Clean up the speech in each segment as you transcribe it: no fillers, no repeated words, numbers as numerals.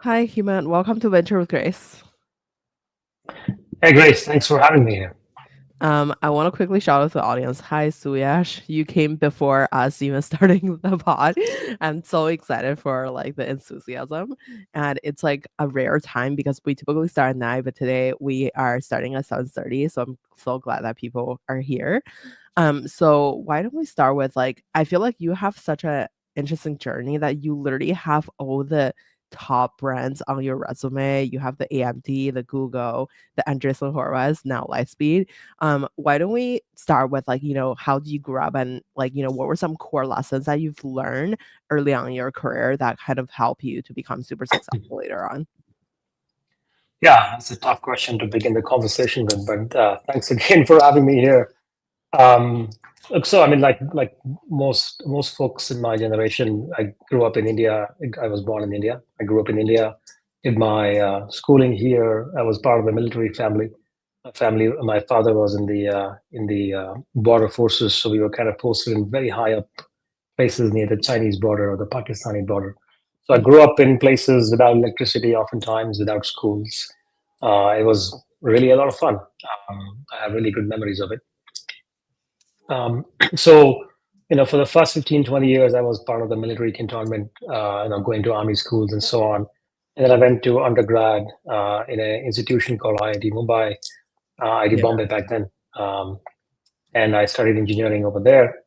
Hi, Hemant. Welcome to Venture with Grace. Hey Grace, thanks for having me here. I want to quickly shout out to the audience. Hi, Suyash. You came before us even starting the pod. I'm so excited for like the enthusiasm. And it's like a rare time because we typically start at 9, but today we are starting at 7:30. So I'm so glad that people are here. So why don't we start with like I feel like you have such a interesting journey that you literally have all the top brands on your resume. You have the AMD, the Google, the Andreessen Horowitz, now Lightspeed. Why don't we start with like, how do you grow up and like, what were some core lessons that you've learned early on in your career that kind of help you to become super successful later on? Yeah, it's a tough question to begin the conversation with, but thanks again for having me here. Um, Look, so I mean, like most folks in my generation, I grew up in India. I was born in India. I grew up in India. Did my schooling here. I was part of a military family. My father was in the border forces, so we were kind of posted in very high up places near the Chinese border or the Pakistani border. So I Mm. grew up in places without electricity, oftentimes without schools. It was really a lot of fun. I have really good memories of it. Um, so, for the first 15, 20 years, I was part of the military cantonment, going to army schools and so on. And then I went to undergrad in an institution called IIT Mumbai, IIT Yeah. Bombay back then. Um, and I studied engineering over there.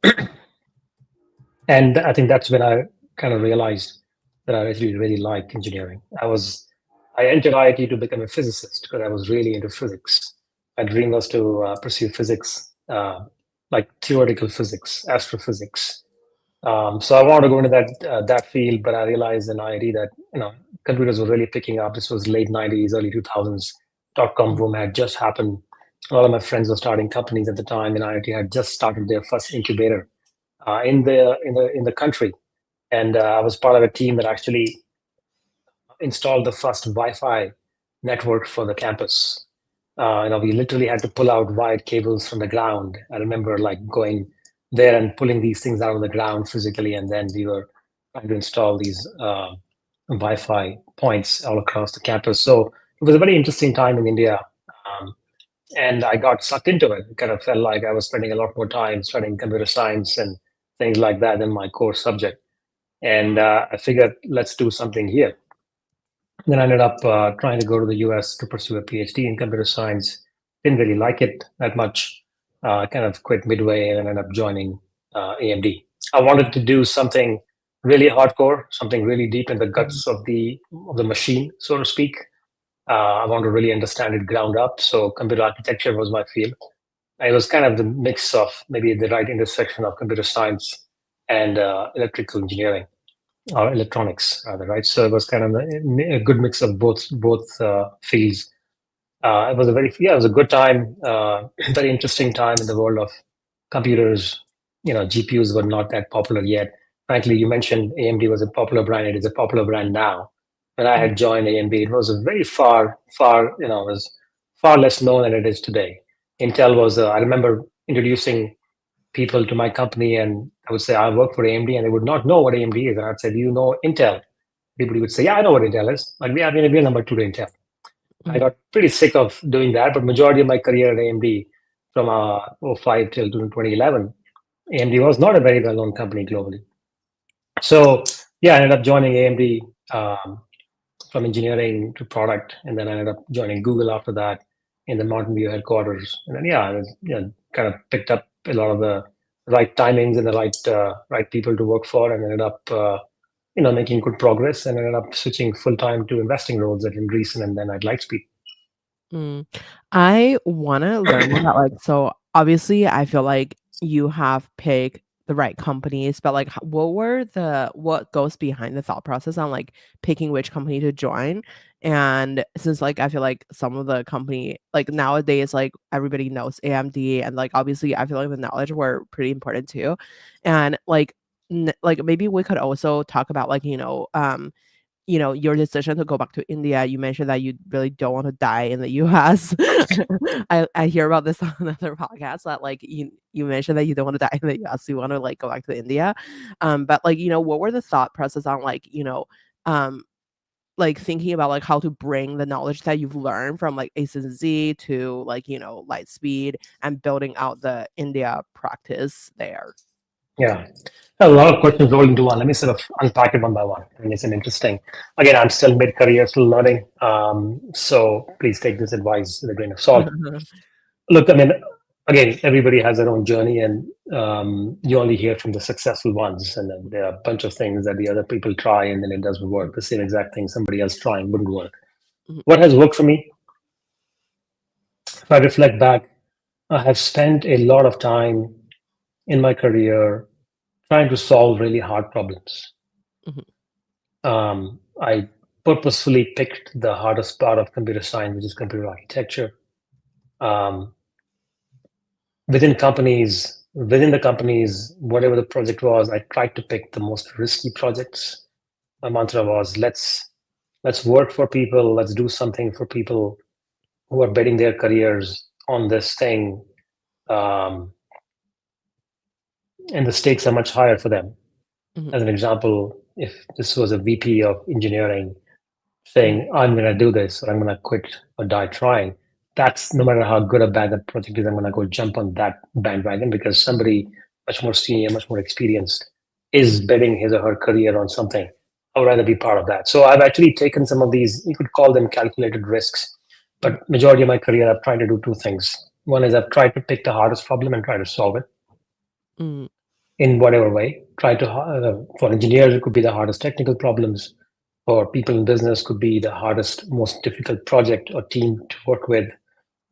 And I think that's when I kind of realized that I actually really like engineering. I entered IIT to become a physicist because I was really into physics. My dream was to pursue physics, like theoretical physics, astrophysics. So I wanted to go into that field, but I realized in IIT that computers were really picking up. This was late '90s, early 2000s. Dot-com Mm. boom had just happened. A lot of my friends were starting companies at the time, and IIT had just started their first incubator in the country. And I was part of a team that actually installed the first Wi-Fi network for the campus. We literally had to pull out wired cables from the ground. I remember like going there and pulling these things out of the ground physically, and then we were trying to install these Wi-Fi points all across the campus. So it was a very interesting time in India. Um, and I got sucked into it. It kind of felt like I was spending a lot more time studying computer science and things like that than my core subject. And I figured, let's do something here. Then I ended up trying to go to the US to pursue a PhD in computer science. Didn't really like it that much. Kind of quit midway and ended up joining AMD. I wanted to do something really hardcore, something really deep in the Mhm. guts of the machine, so to speak. I want to really understand it ground up. So computer architecture was my field. It was kind of the mix of maybe the right intersection of computer science and electrical engineering or electronics, rather, right? So it was kind of a good mix of both fields. It was a good time, very interesting time in the world of computers. GPUs were not that popular yet. Frankly, you mentioned AMD was a popular brand. It is a popular brand now. When I Mm. had joined AMD, it was a very far, it was far less known than it is today. Intel was, I remember introducing people to my company and I would say, I work for AMD, and they would not know what AMD is. And I'd say, do you know Intel? People would say, yeah, I know what Intel is. Like we're number two to Intel. I Mm. got pretty sick of doing that, but majority of my career at AMD from '05 till 2011, AMD was not a very well-known company globally. So yeah, I ended up joining AMD from engineering to product, and then I ended up joining Google after that in the Mountain View headquarters. And then yeah, kind of picked up a lot of the right timings and the right people to work for, and ended up making good progress, and ended up switching full time to investing roles at Andreessen and then at Lightspeed. Mm. I wanna learn more about, like so obviously, I feel like you have picked the right companies, but, like, what goes behind the thought process on, like, picking which company to join? And since, like, I feel like some of the company like, nowadays, like, everybody knows AMD and, like, obviously, I feel like the knowledge were pretty important too. And, like, maybe we could also talk about, like, your decision to go back to India. You mentioned that you really don't want to die in the US. I hear about this on another podcast that like you mentioned that you don't want to die in the US. You want to like go back to India. But like, what were the thought process on like, um like thinking about like how to bring the knowledge that you've learned from like A to Z to like, Lightspeed and building out the India practice there. Yeah. A lot of questions rolled into one. Let me sort of unpack it one by one. I mean, it's an interesting. Again, I'm still mid-career, still learning. So please take this advice with a grain of salt. Look, I mean, again, everybody has their own journey, and you only hear from the successful ones. And then there are a bunch of things that the other people try, and then it doesn't work. The same exact thing somebody else trying wouldn't work. Mhm, What has worked for me? If I reflect back, I have spent a lot of time in my career trying to solve really hard problems. mhm, I purposefully picked the hardest part of computer science, which is computer architecture. Um, within the companies, whatever the project was, I tried to pick the most risky projects. My mantra was let's work for people, let's do something for people who are betting their careers on this thing, um, and the stakes are much higher for them. mhm, As an example, if this was a VP of engineering mhm, saying, I'm going to do this, or I'm going to quit or die trying, that's no matter how good or bad that project is, I'm going to go jump on that bandwagon because somebody much more senior, much more experienced is betting his or her career on something. I would rather be part of that. So I've actually taken some of these, you could call them calculated risks, mhm, but majority of my career, I've tried to do two things. One is I've tried to pick the hardest problem and try to solve it mhm, in whatever way. Try to, for engineers, it could be the hardest technical problems. For people in business, could be the hardest, most difficult project or team to work with,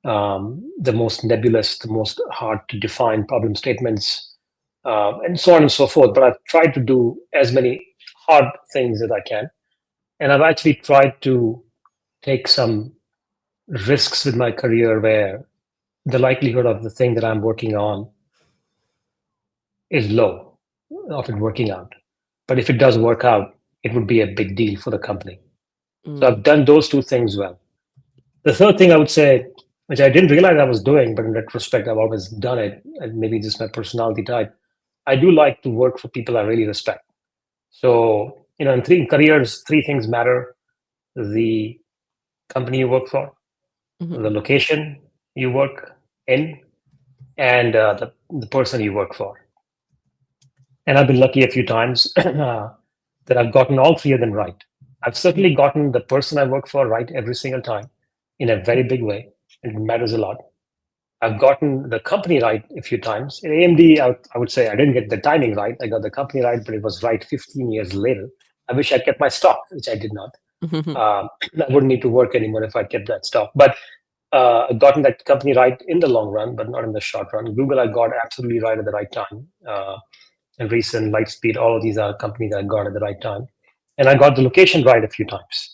the most nebulous, the most hard to define problem statements, and so on and so forth. But I've tried to do as many hard things as I can. And I've actually tried to take some risks with my career where the likelihood of the thing that I'm working on is low of it working out. But if it does work out, it would be a big deal for the company. So mhm, I've done those two things well. The third thing I would say, which I didn't realize I was doing, but in retrospect, I've always done it, and maybe just my personality type, I do like to work for people I really respect. So, in three careers, three things matter: the company you work for, mhm, the location you work in, and the person you work for. And I've been lucky a few times that I've gotten all three of them right. I've mhm, certainly gotten the person I work for right every single time in a very big way. It matters a lot. I've gotten the company right a few times. In AMD, I would say I didn't get the timing right. I got the company right, but it was right 15 years later. I wish I kept my stock, which I did not. mhm, I wouldn't need to work anymore if I kept that stock. But I've gotten that company right in the long run, but not in the short run. Google, I got absolutely right at the right time. Andreessen, LightSpeed, all of these are companies I got at the right time. And I got the location right a few times.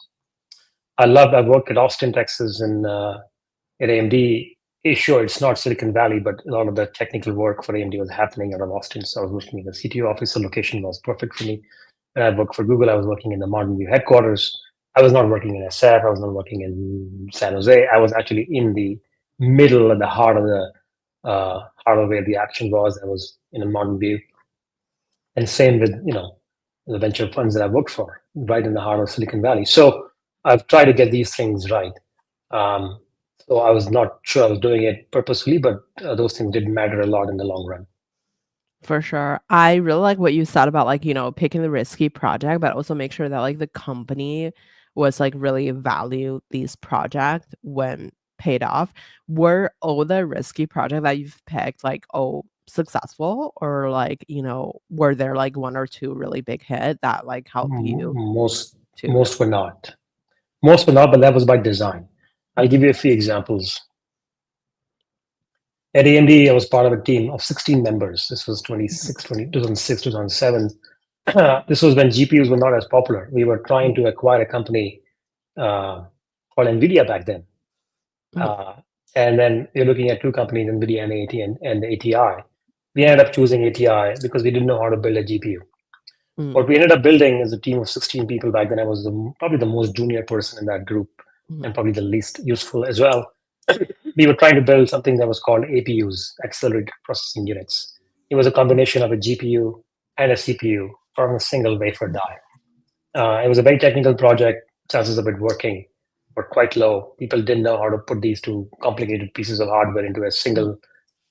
I worked at Austin, Texas, and at AMD. Sure, it's not Silicon Valley, but a lot of the technical work for AMD was happening out of Austin. So I was working in the CTO office. The location was perfect for me. And I worked for Google. I was working in the Mountain View headquarters. I was not working in SF. I was not working in San Jose. I was actually in the middle, at the heart of where the action was. I was in a Mountain View. And same with, the venture funds that I worked for, right in the heart of Silicon Valley. So I've tried to get these things right. Um, so I was not sure I was doing it purposefully, but those things did matter a lot in the long run. for sure. I really like what you said about like, picking the risky project, but also make sure that like the company was like really value these project when paid off. Were all the risky project that you've picked like successful, or like, were there like one or two really big hit that like helped you Most to really. most were not. Most were not, but that was by design. I'll Mhm, give you a few examples. At AMD, I was part of a team of 16 members. This was mhm, 2006, 2007. This was when GPUs were not as popular. We were trying to acquire a company called NVIDIA back then. mhm, Uh, and then we're looking at two companies, NVIDIA and ATI. We ended up choosing ATI because we didn't know how to build a GPU. mhm, What we ended up building is a team of 16 people back then. I was probably the most junior person in that group mhm, and probably the least useful as well. We were trying to build something that was called APUs, accelerated processing units. It was a combination of a GPU and a CPU from a single wafer die. It was a very technical project. chances of it working were quite low. People didn't know how to put these two complicated pieces of hardware into a single,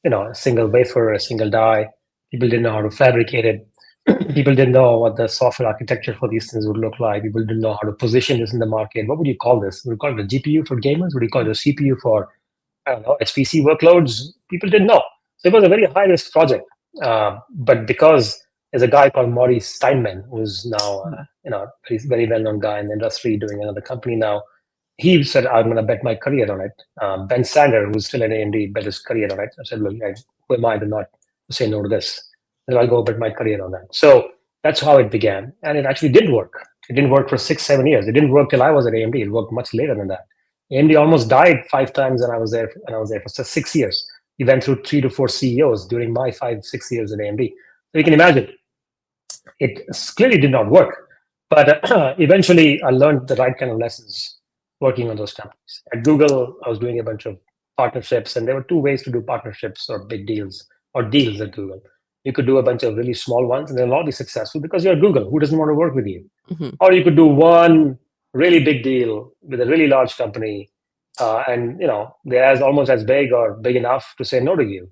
a single wafer, a single die. People didn't know how to fabricate it. People didn't know what the software architecture for these things would look like. People didn't know how to position this in the market. What would you call this? Would you call it a GPU for gamers? Would you call it a CPU for, I don't know, HPC workloads? People didn't know. So it was a very high risk project. But because there's a guy called Maurice Steinman, who's now, very, very well known guy in the industry doing another company now, he said, I'm going to bet my career on it. Ben Sander, who's still at AMD, bet his career on it. I said, look, who am I to not say no to this? And I'll go bet my career on that. So that's how it began. And it actually did work. It didn't work for 6, 7 years. It didn't work till I was at AMD. It worked much later than that. AMD almost died 5 times, and I was there. And I was there for 6 years. We went through 3 to 4 CEOs during my 5, 6 years at AMD. So you can imagine it clearly did not work. But eventually, I learned the right kind of lessons working on those companies. At Google, I was doing a bunch of partnerships, and there were two ways to do partnerships or big deals or deals at Google. You could do a bunch of really small ones, and they'll all be successful because you're Google. Who doesn't want to work with you? Mhm. Or you could do one really big deal with a really large company, and they're almost as big or big enough to say no to you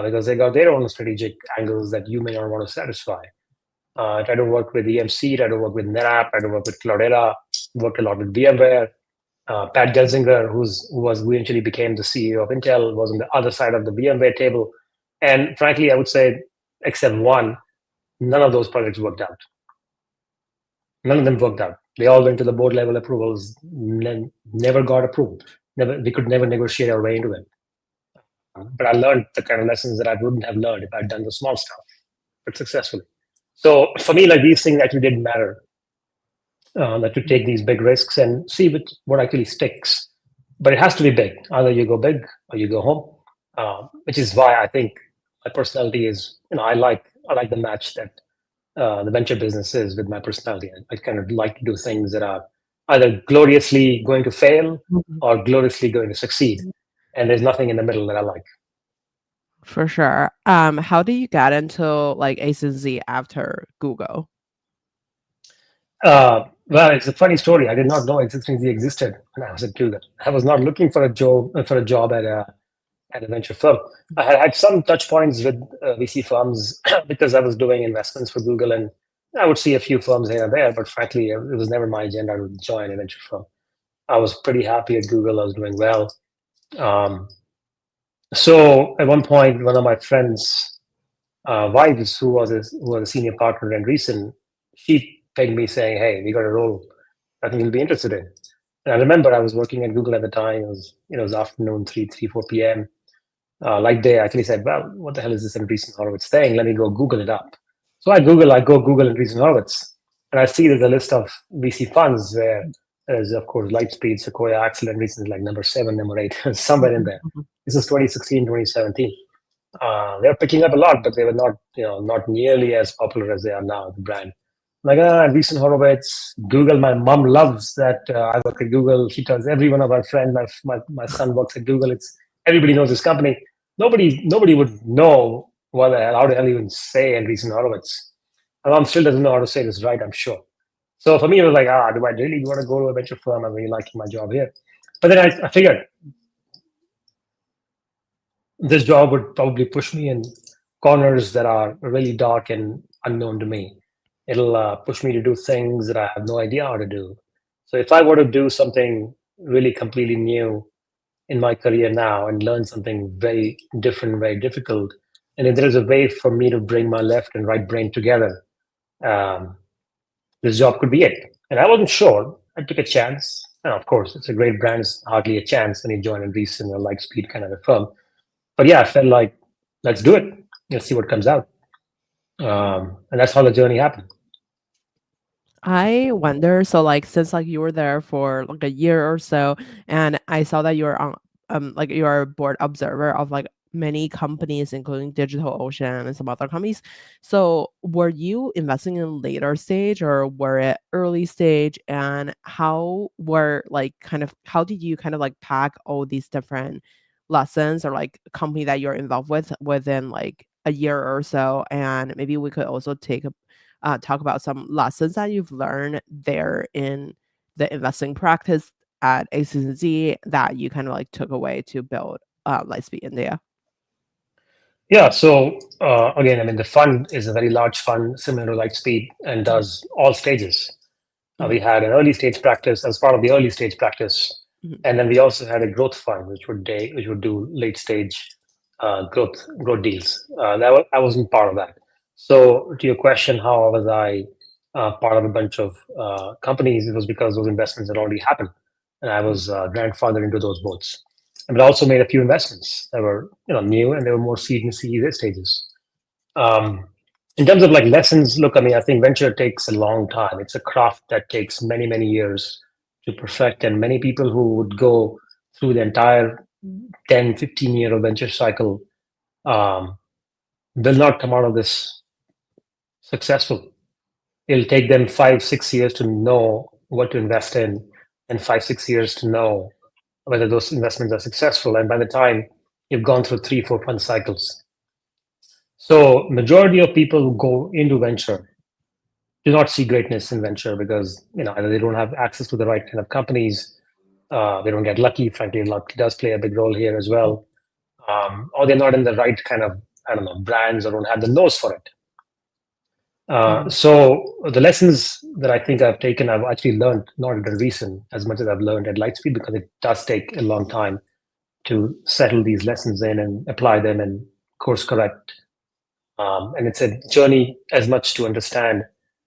because they got their own strategic angles that you may not want to satisfy. Try to work with EMC, try to work with NetApp, try to work with Cloudera, worked a lot with VMware. Pat Gelsinger, who eventually became the CEO of Intel, was on the other side of the VMware table. And frankly, I would say, except one, none of those projects worked out. None of them worked out. They all went to the board level approvals, never got approved. We could never negotiate our way into it. But I learned the kind of lessons that I wouldn't have learned if I'd done the small stuff, but successfully. So for me, like these things actually didn't matter. That to take these big risks and see what actually sticks. But it has to be big. Either you go big or you go home, which is why I think my personality is, I like the match that the venture business is with my personality. I kind of like to do things that are either gloriously going to fail Mhm. or gloriously going to succeed. And there's nothing in the middle that I like. For sure. How did you get into like ACZ after Google? Well, it's a funny story. I did not know existence existed when I was at Google. I was not looking for a job at a venture firm. I had had some touch points with VC firms because I was doing investments for Google, and I would see a few firms here and there. But frankly, it was never my agenda to join a venture firm. I was pretty happy at Google. I was doing well. Um, so at one point, one of my friends' wives, who was a senior partner in Andreessen, she pinged me saying, "Hey, we got a role I think you'll be interested in." And I remember I was working at Google at the time. It was afternoon, 4 p.m. Like they actually said, well, what the hell is this Andreessen Horowitz thing? Let me go Google it up. So I go Google Andreessen Horowitz, and I see there's a list of VC funds where there's, of course, Lightspeed, Sequoia, Axel, and Andreessen is like number 7, number 8, somewhere in there. Mhm. This is 2016, 2017. They were picking up a lot, but they were not nearly as popular as they are now, the brand. Like, Andreessen Horowitz, Google. My mom loves that I work at Google. She tells every one of our friends, my son works at Google. It's everybody knows this company. Nobody would know how the hell even say Andreessen Horowitz. My mom still doesn't know how to say this right, I'm sure. So for me, it was like, do I really want to go to a venture firm? I'm really liking my job here. But then I figured this job would probably push me in corners that are really dark and unknown to me. It'll push me to do things that I have no idea how to do. So if I were to do something really completely new in my career now and learn something very different, very difficult, and if there is a way for me to bring my left and right brain together, um, this job could be it. And I wasn't sure. I took a chance. And of course, it's a great brand. It's hardly a chance when you join a recent or Lightspeed kind of a firm. But yeah, I felt like, let's do it. Let's see what comes out. And that's how the journey happened. I wonder, so like since like you were there for like a year or so, and I saw that you're on like you're a board observer of like many companies, including DigitalOcean and some other companies. So were you investing in later stage or were it early stage? And how did you kind of like pack all these different lessons or like company that you're involved with within like a year or so? And maybe we could also talk about some lessons that you've learned there in the investing practice at ACZ that you kind of like took away to build Lightspeed India? Yeah. So again, I mean, the fund is a very large fund, similar to Lightspeed, and Mhm, does all stages. mhm, We had an early stage practice as part of the early stage practice, mhm, and then we also had a growth fund, which would do late stage growth deals. I wasn't part of that. So to your question, how was I part of a bunch of companies? It was because those investments had already happened, and I mhm, was grandfathered into those boats. But I also made a few investments that were new, and they were more seed and seed stages. Um, in terms of like lessons, look, I mean, I think venture takes a long time. It's a craft that takes many, many years to perfect. And many people who would go through the entire 10, 15-year of venture cycle um, will not come out of this successful. It'll take them 5, 6 years to know what to invest in, and 5, 6 years to know whether those investments are successful. And by the time you've gone through 3, 4 fund cycles. So majority of people who go into venture do not see greatness in venture because either they don't have access to the right kind of companies, they don't get lucky. Frankly, luck does play a big role here as well, or they're not in the right kind of brands or don't have the nose for it. mhm, So the lessons that I think I've taken, I've actually learned not at Andreessen as much as I've learned at Lightspeed because it does take a long time to settle these lessons in and apply them and course correct. And it's a journey as much to understand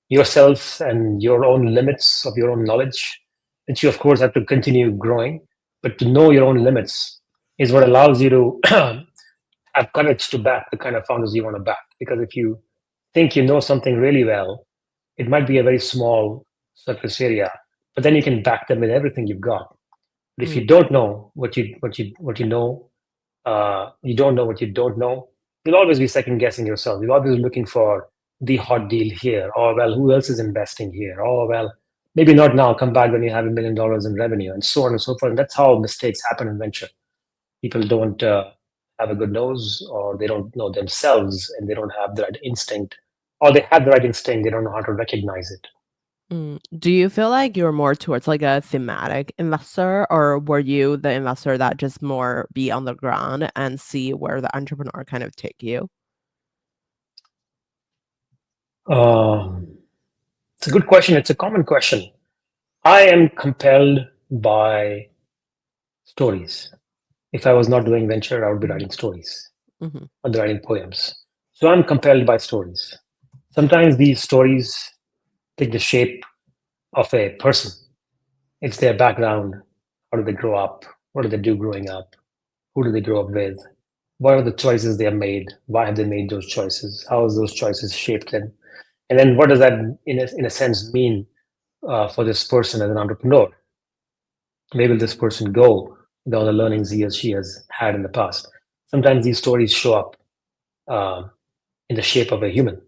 yourself and your own limits of your own knowledge, that you, of course, have to continue growing. But to know your own limits is what allows you to have courage to back the kind of founders you want to back. Because if you think you know something really well, it might be a very small surface area, but then you can back them with everything you've got. But if you mhm, don't know what you know, you don't know what you don't know, you'll always be second guessing yourself. You'll always be looking for the hot deal here, or well, who else is investing here? Or well, maybe not now, come back when you have $1 million in revenue, and so on and so forth. And that's how mistakes happen in venture. People don't have a good nose, or they don't know themselves, and they don't have the right instinct, or they have the right instinct, they don't know how to recognize it. mm. Do you feel like you're more towards like a thematic investor, or were you the investor that just more be on the ground and see where the entrepreneur kind of take you? Um, it's a good question. It's a common question. I am compelled by stories. If I was not doing venture, I would be Mhm, writing stories mhm, or writing poems. So I'm compelled by stories. Sometimes these stories take the shape of a person. It's their background. How do they grow up? What do they do growing up? Who do they grow up with? What are the choices they have made? Why have they made those choices? How has those choices shaped them? And then what does that, in a sense, mean for this person as an entrepreneur? Where will this person go with all the learnings he or she has had in the past? Sometimes these stories show up uh, in the shape of a human.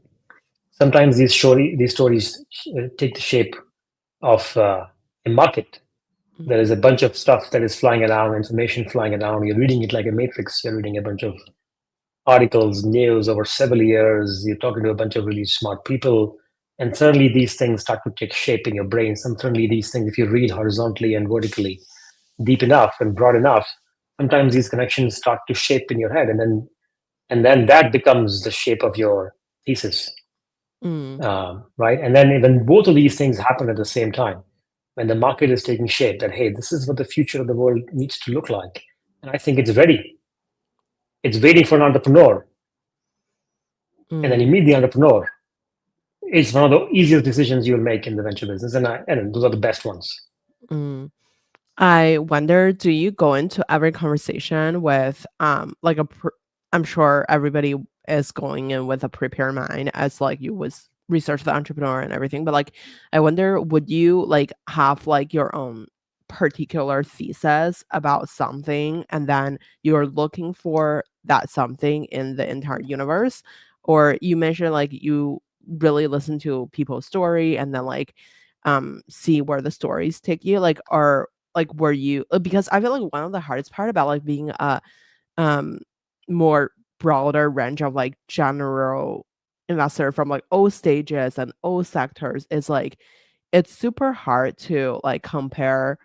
Sometimes these stories take the shape of a market. mhm, There is a bunch of stuff that is flying around, information flying around. You're reading it like a matrix. You're reading a bunch of articles, news over several years. You're talking to a bunch of really smart people. And suddenly these things start to take shape in your brain. Suddenly these things, if you read horizontally and vertically, deep enough and broad enough, sometimes these connections start to shape in your head. And then that becomes the shape of your thesis. mm, Right? And then when both of these things happen at the same time, when the market is taking shape, that hey, this is what the future of the world needs to look like, and I think it's ready. It's waiting for an entrepreneur, and then you mm, meet the entrepreneur. It's one of the easiest decisions you'll make in the venture business, and those are the best ones. mm. I wonder, do you go into every conversation with like I'm sure everybody is going in with a prepared mind as like you was research the entrepreneur and everything, but like I wonder, would you like have like your own particular thesis about something and then you're looking for that something in the entire universe? Or you mentioned like you really listen to people's story and then like see where the stories take you, like are like, were you because I feel like one of the hardest part about, like, being a, um, more broader range of, like, general investor from, like, all stages and all sectors is, like, it's super hard to like compare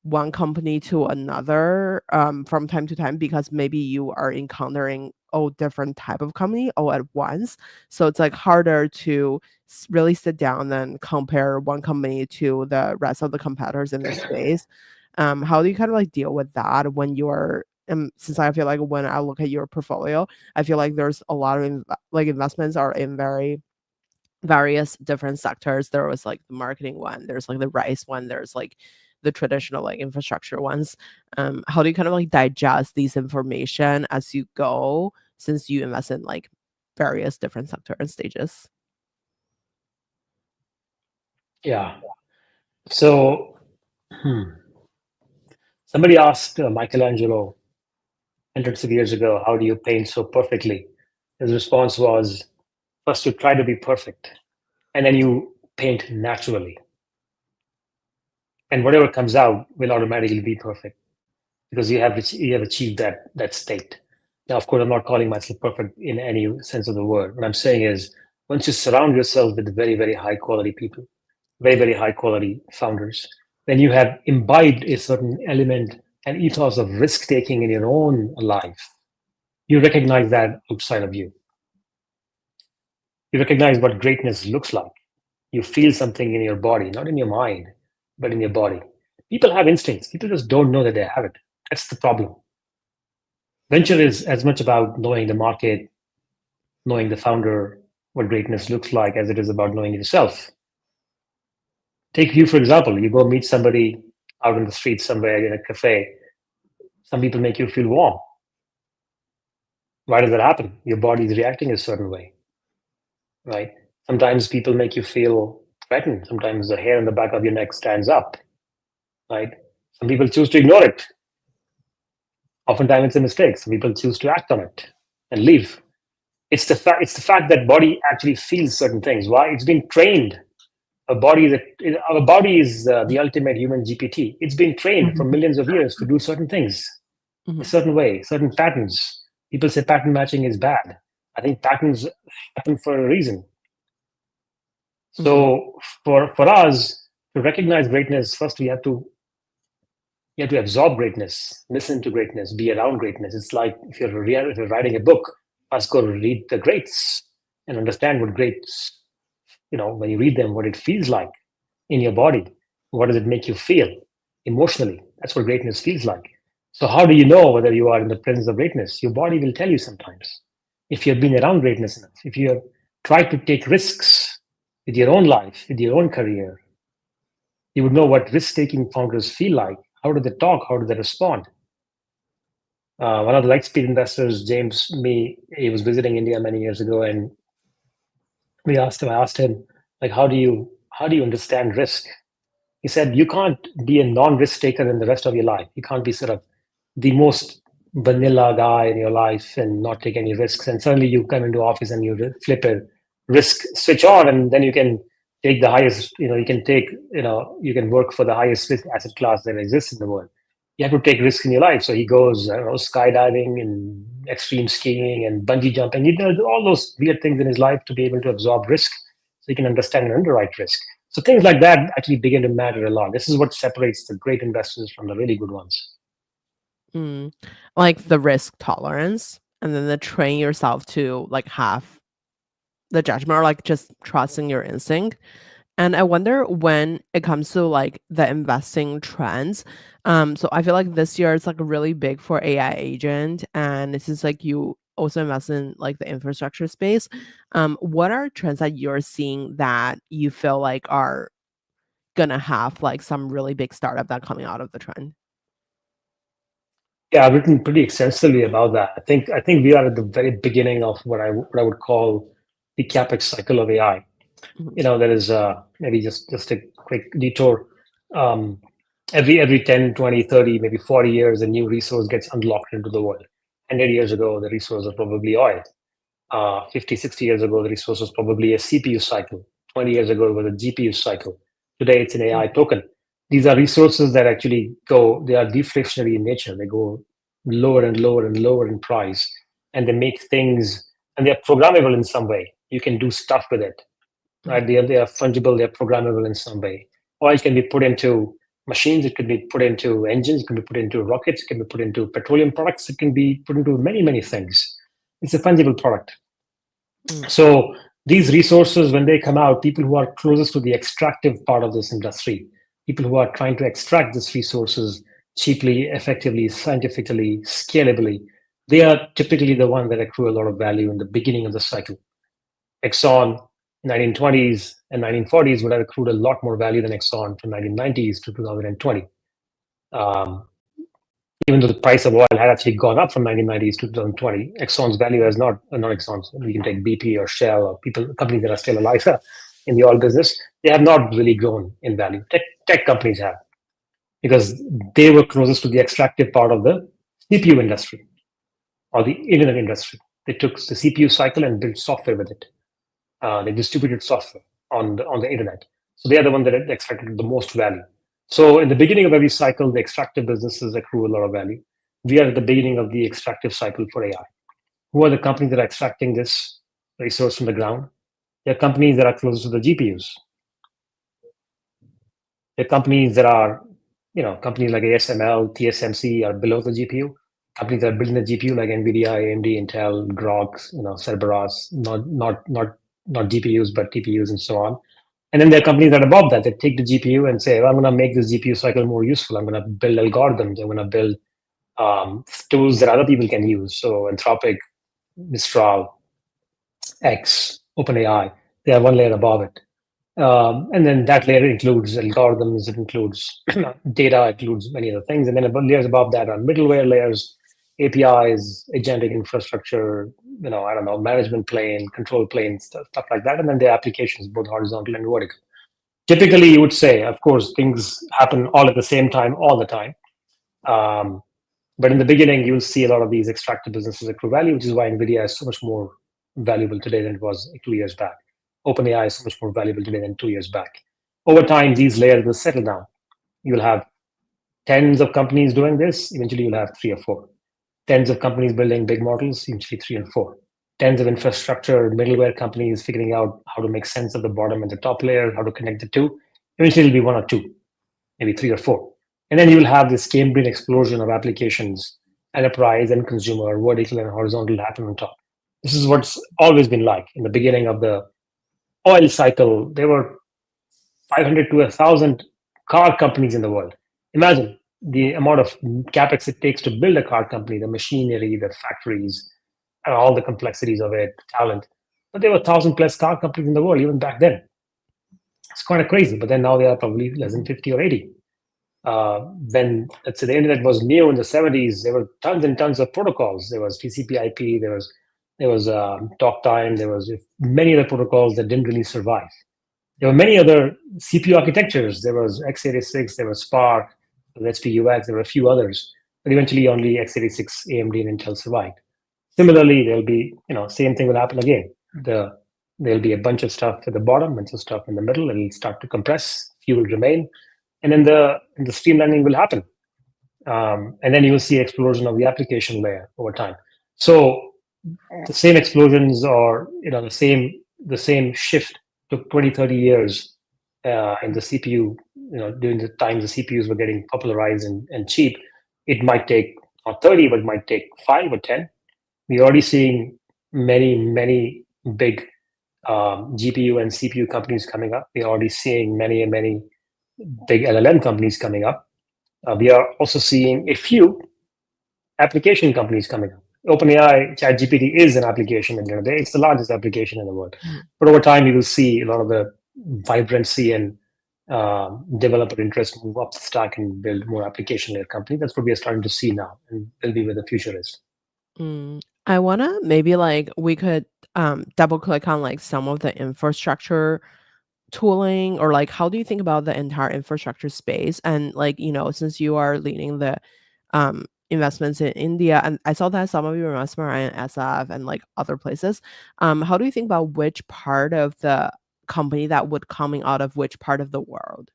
one company to another from time to time because maybe you are encountering all different type of company all at once. So it's like harder to really sit down and compare one company to the rest of the competitors in the space. How do you kind of like deal with that when you're since I feel like when I look at your portfolio, I feel like there's a lot of like investments are in very various different sectors. There was like the marketing one, there's like the rice one, there's like the traditional like infrastructure ones. How do you kind of like digest these information as you go since you invest in like various different sector and stages? Yeah. So somebody asked Michelangelo hundreds of years ago, "How do you paint so perfectly?" His response was, "First, you try to be perfect, and then you paint naturally, and whatever comes out will automatically be perfect because you have achieved that state." Now, of course, I'm not calling myself perfect in any sense of the word. What I'm saying is, once you surround yourself with very, very high quality people, very, very high quality founders, then you have imbibed a certain element and ethos of risk taking in your own life. You recognize that outside of you. You recognize what greatness looks like. You feel something in your body, not in your mind, but in your body. People have instincts. People just don't know that they have it. That's the problem. Venture is as much about knowing the market, knowing the founder, what greatness looks like, as it is about knowing yourself. Take you, for example, you go meet somebody out in the street somewhere in a cafe. Some people make you feel warm. Why does that happen? Your body is reacting a certain way, right? Sometimes people make you feel threatened. Sometimes the hair on the back of your neck stands up, right? Some people choose to ignore it. Oftentimes it's a mistake. Some people choose to act on it and leave. It's the fact that body actually feels certain things. Why? It's been trained. Our body is the ultimate human GPT. It's been trained for Mhm, millions of years to do certain things a mhm, certain way, certain patterns. People say pattern matching is bad. I think patterns happen for a reason. mhm, So for us to recognize greatness, first you have to absorb greatness, listen to greatness, be around greatness. It's like if you're writing a book, first go read the greats and understand what greats, when you read them, what it feels like in your body. What does it make you feel emotionally? That's what greatness feels like. So how do you know whether you are in the presence of greatness? Your body will tell you sometimes. If you've been around greatness enough, if you have tried to take risks with your own life, with your own career, you would know what risk-taking founders feel like. How do they talk? How do they respond? One of the Lightspeed investors, James, he was visiting India many years ago, and I asked him, like, how do you understand risk? He said, you can't be a non-risk taker in the rest of your life. You can't be sort of the most vanilla guy in your life and not take any risks. And suddenly you come into office and you flip a risk switch on, and then you can take the highest, you can work for the highest risk asset class that exists in the world. You have to take risks in your life. So he goes, I don't know, skydiving and extreme skiing and bungee jumping. He does all those weird things in his life to be able to absorb risk so he can understand and underwrite risk. So things like that actually begin to matter a lot. This is what separates the great investors from the really good ones. mm. Like the risk tolerance and then the train yourself to like have the judgment or like just trusting your instinct. And I wonder when it comes to like the investing trends. So I feel like this year it's like really big for AI agent, and this is like you also invest in like the infrastructure space. What are trends that you're seeing that you feel like are gonna have like some really big startup that coming out of the trend? Yeah, I've written pretty extensively about that. I think we are at the very beginning of what I would call the capex cycle of AI. Mhm, There is maybe just a quick detour. Um, every 10, 20, 30, maybe 40 years, a new resource gets unlocked into the world. 100 years ago, the resource was probably oil. 50, 60 years ago, the resource was probably a CPU cycle. 20 years ago, it was a GPU cycle. Today, it's an mm, AI token. These are resources that actually they are deflationary in nature. They go lower and lower and lower in price, and they make things, and they're programmable in some way. You can do stuff with it. Mm, right? They are fungible, they're programmable in some way. Oil can be put into machines, it can be put into engines, it can be put into rockets, it can be put into petroleum products, it can be put into many, many things. It's a fungible product. mm, So these resources, when they come out, people who are closest to the extractive part of this industry, people who are trying to extract these resources cheaply, effectively, scientifically, scalably, they are typically the ones that accrue a lot of value in the beginning of the cycle. Exxon 1920s and 1940s would have accrued a lot more value than Exxon from 1990s to 2020. Um, Even though the price of oil had actually gone up from 1990s to 2020, Exxon's value has not Exxon's. We can take BP or Shell or companies that are still alive in the oil business. They have not really grown in value. Tech companies have because they were closest to the extractive part of the CPU industry or the internet industry. They took the CPU cycle and built software with it. They distributed software on the internet. So they are the one that extracted the most value. So in the beginning of every cycle, the extractive businesses accrue a lot of value. We are at the beginning of the extractive cycle for AI. Who are the companies that are extracting this resource from the ground? They're companies that are close to the GPUs. They're companies that are, companies like ASML, TSMC are below the GPU. Companies that are building the GPU like NVIDIA, AMD, Intel, Grok, Cerberus, not GPUs, but TPUs and so on. And then there are companies that are above that. They take the GPU and say, well, I'm going to make this GPU cycle more useful. I'm going to build algorithms. I'm going to build tools that other people can use. So Anthropic, Mistral, X, OpenAI, they are one layer above it. And then that layer includes algorithms, it includes data, it includes many other things. And then layers above that are middleware layers, APIs, agentic infrastructure, I don't know, management plane, control plane, stuff like that. And then the applications, both horizontal and vertical. Typically, you would say, of course, things happen all at the same time, all the time. Um, but in the beginning, you'll see a lot of these extractive businesses accrue value, which is why NVIDIA is so much more valuable today than it was 2 years back. OpenAI is so much more valuable today than 2 years back. Over time, these layers will settle down. You'll have tens of companies doing this. Eventually, you'll have three or four. Tens of companies building big models, eventually three and four. Tens of infrastructure, middleware companies figuring out how to make sense of the bottom and the top layer, how to connect the two. Eventually, it'll be one or two, maybe three or four. And then you will have this Cambrian explosion of applications, enterprise and consumer, vertical and horizontal happen on top. This is what's always been like. In the beginning of the oil cycle, there were 500 to 1,000 car companies in the world. Imagine the amount of capex it takes to build a car company, the machinery, the factories, and all the complexities of it, talent. But there were 1,000 plus car companies in the world even back then. It's kind of crazy. But then now there are probably less than 50 or 80. When, let's say, the internet was new in the 70s, there were tons and tons of protocols. There was TCP/IP, there was talk time, there was many other protocols that didn't really survive. There were many other CPU architectures. There was x86, there was Spark, there was HPUX, there were a few others, but eventually only x86, AMD, and Intel survived. Similarly, there'll be, same thing will happen again. There'll be a bunch of stuff at the bottom, bunch of stuff in the middle, and it'll start to compress. Few will remain, and then the streamlining will happen. And then you will see explosion of the application layer over time. So the same explosions, or the same shift took 20, 30 years in the CPU. During the time the CPUs were getting popularized and cheap, it might take not 30, but it might take 5 or 10. We're already seeing many, many big GPU and CPU companies coming up. We're already seeing many and many big LLM companies coming up. We are also seeing a few application companies coming up. OpenAI, ChatGPT is an application at the end of the day. It's the largest application in the world. mm. But over time, you will see a lot of the vibrancy and developer interest move up the stack and build more application layer companies. That's what we are starting to see now, and will be where the future is. I wanna maybe, like, we could, double click on, like, some of the infrastructure tooling, or, like, how do you think about the entire infrastructure space? And, like, since you are leading the, investments in India, and I saw that some of your investment are in SF and, like, other places, how do you think about which part of the company that would coming out of which part of the world?